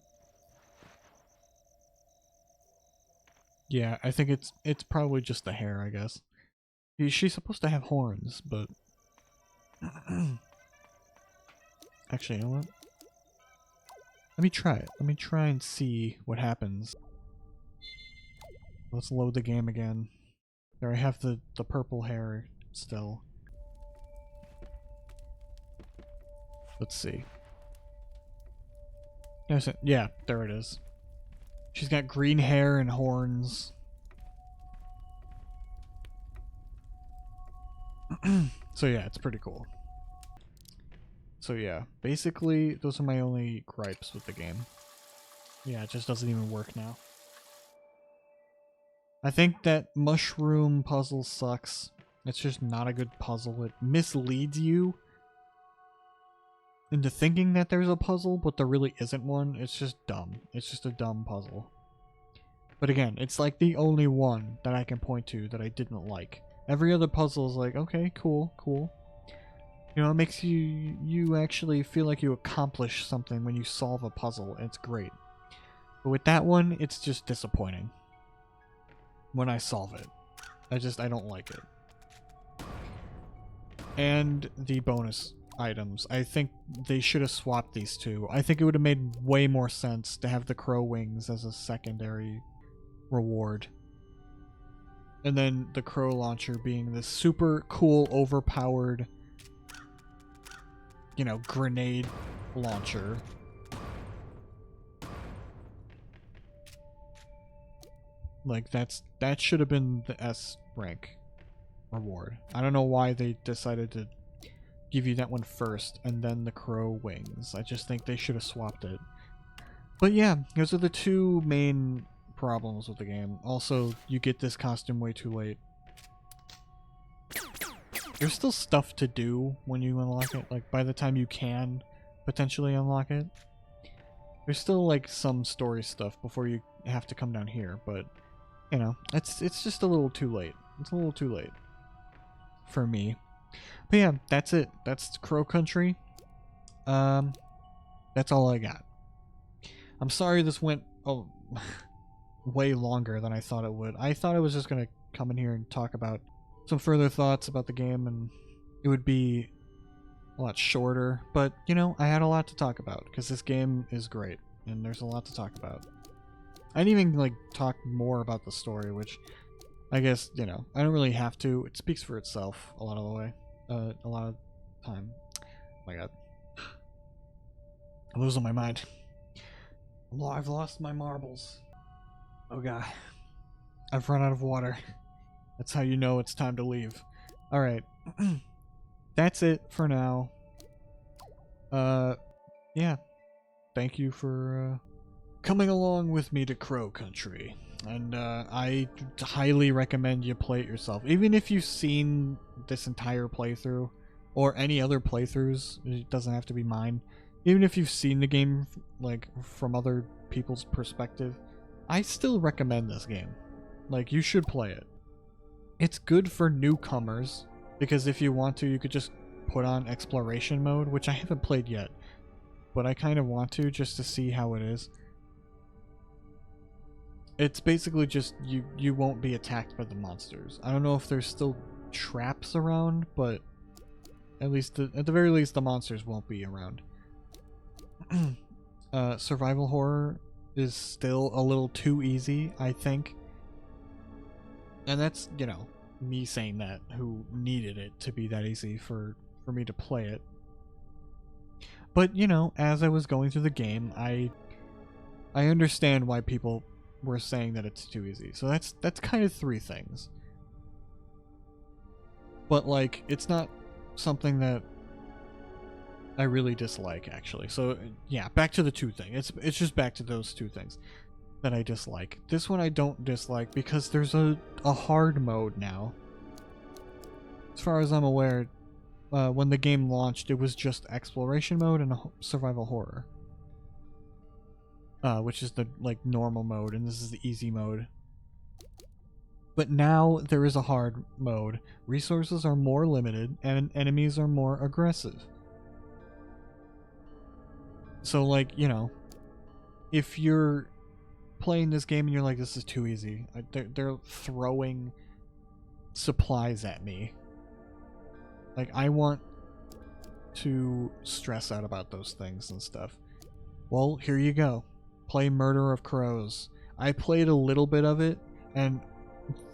Yeah, I think it's probably just the hair, I guess. She's supposed to have horns, but actually, you know what? Let me try it. Let me try and see what happens. Let's load the game again. There, I have the purple hair still. Let's see. Yeah, there it is. She's got green hair and horns. So yeah, it's pretty cool. So yeah, basically those are my only gripes with the game. Yeah, it just doesn't even work now. I think that mushroom puzzle sucks. It's just not a good puzzle. It misleads you into thinking that there's a puzzle, but there really isn't one. It's just dumb. It's just a dumb puzzle. But again, it's like the only one that I can point to that I didn't like. Every other puzzle is like, okay, cool, cool. You know, it makes you actually feel like you accomplish something when you solve a puzzle, and it's great. But with that one, it's just disappointing when I solve it. I don't like it. And the bonus items. I think they should have swapped these two. I think it would have made way more sense to have the crow wings as a secondary reward. And then the crow launcher being this super cool, overpowered, you know, grenade launcher. Like, that should have been the S rank reward. I don't know why they decided to give you that one first and then the crow wings. I just think they should have swapped it. But yeah, those are the two main problems with the game. Also, you get this costume way too late. There's still stuff to do when you unlock it, like by the time you can potentially unlock it. There's still like some story stuff before you have to come down here, but you know, it's just a little too late. It's a little too late for me. But yeah, that's it. That's Crow Country. That's all I got. I'm sorry this went way longer than I thought it would. I thought I was just gonna come in here and talk about some further thoughts about the game, and it would be a lot shorter. But you know, I had a lot to talk about because this game is great, and there's a lot to talk about. I didn't even like talk more about the story, which I guess, you know, I don't really have to. It speaks for itself a lot of the way. A lot of time. Oh my god. I'm losing my mind. I've lost my marbles. Oh god. I've run out of water. That's how you know it's time to leave. Alright. That's it for now. Yeah. Thank you for coming along with me to Crow Country. And I highly recommend you play it yourself. Even if you've seen this entire playthrough, or any other playthroughs, it doesn't have to be mine. Even if you've seen the game like from other people's perspective, I still recommend this game. Like, you should play it. It's good for newcomers, because if you want to, you could just put on exploration mode, which I haven't played yet, but I kind of want to just to see how it is. It's basically just you won't be attacked by the monsters. I don't know if there's still traps around, but at the very least the monsters won't be around. Survival horror is still a little too easy, I think. And that's, you know, me saying that, who needed it to be that easy for me to play it. But, you know, as I was going through the game, I understand why people were saying that it's too easy. So that's kind of three things. But like, it's not something that I really dislike, actually. So yeah, back to the two thing. It's just back to those two things that I dislike. This one I don't dislike because there's a hard mode now. As far as I'm aware, when the game launched, it was just exploration mode and survival horror. Which is the like normal mode, and this is the easy mode. But now there is a hard mode. Resources are more limited, and enemies are more aggressive. So like, you know, if you're playing this game and you're like, this is too easy, they're throwing supplies at me. Like, I want to stress out about those things and stuff. Well, here you go. Play Murder of Crows. I played a little bit of it, and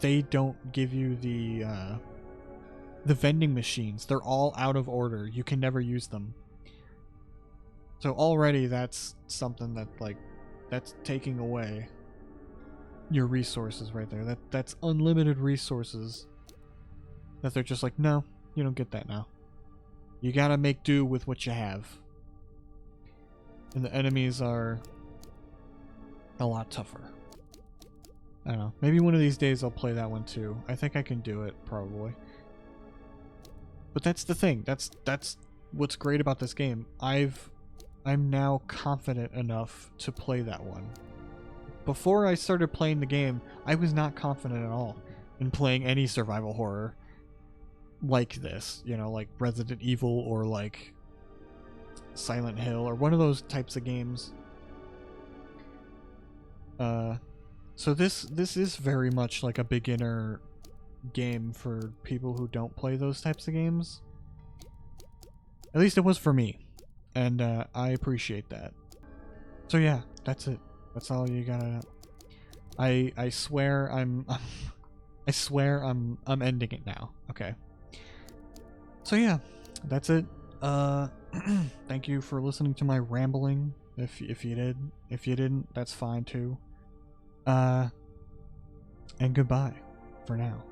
they don't give you the vending machines. They're all out of order. You can never use them. So already that's something that, like, that's taking away your resources right there. That's unlimited resources that they're just like, no, you don't get that now. You gotta make do with what you have. And the enemies are a lot tougher. I don't know. Maybe one of these days I'll play that one too. I think I can do it, probably. But that's the thing. That's what's great about this game. I'm now confident enough to play that one. Before I started playing the game, I was not confident at all in playing any survival horror like this. You know, like Resident Evil or like Silent Hill or one of those types of games. So this is very much like a beginner game for people who don't play those types of games. At least it was for me. And I appreciate that. So yeah, that's it. That's all you gotta know. I swear I swear I'm ending it now. Okay. So yeah, that's it. Thank you for listening to my rambling. If you did. If you didn't, that's fine too. And goodbye for now.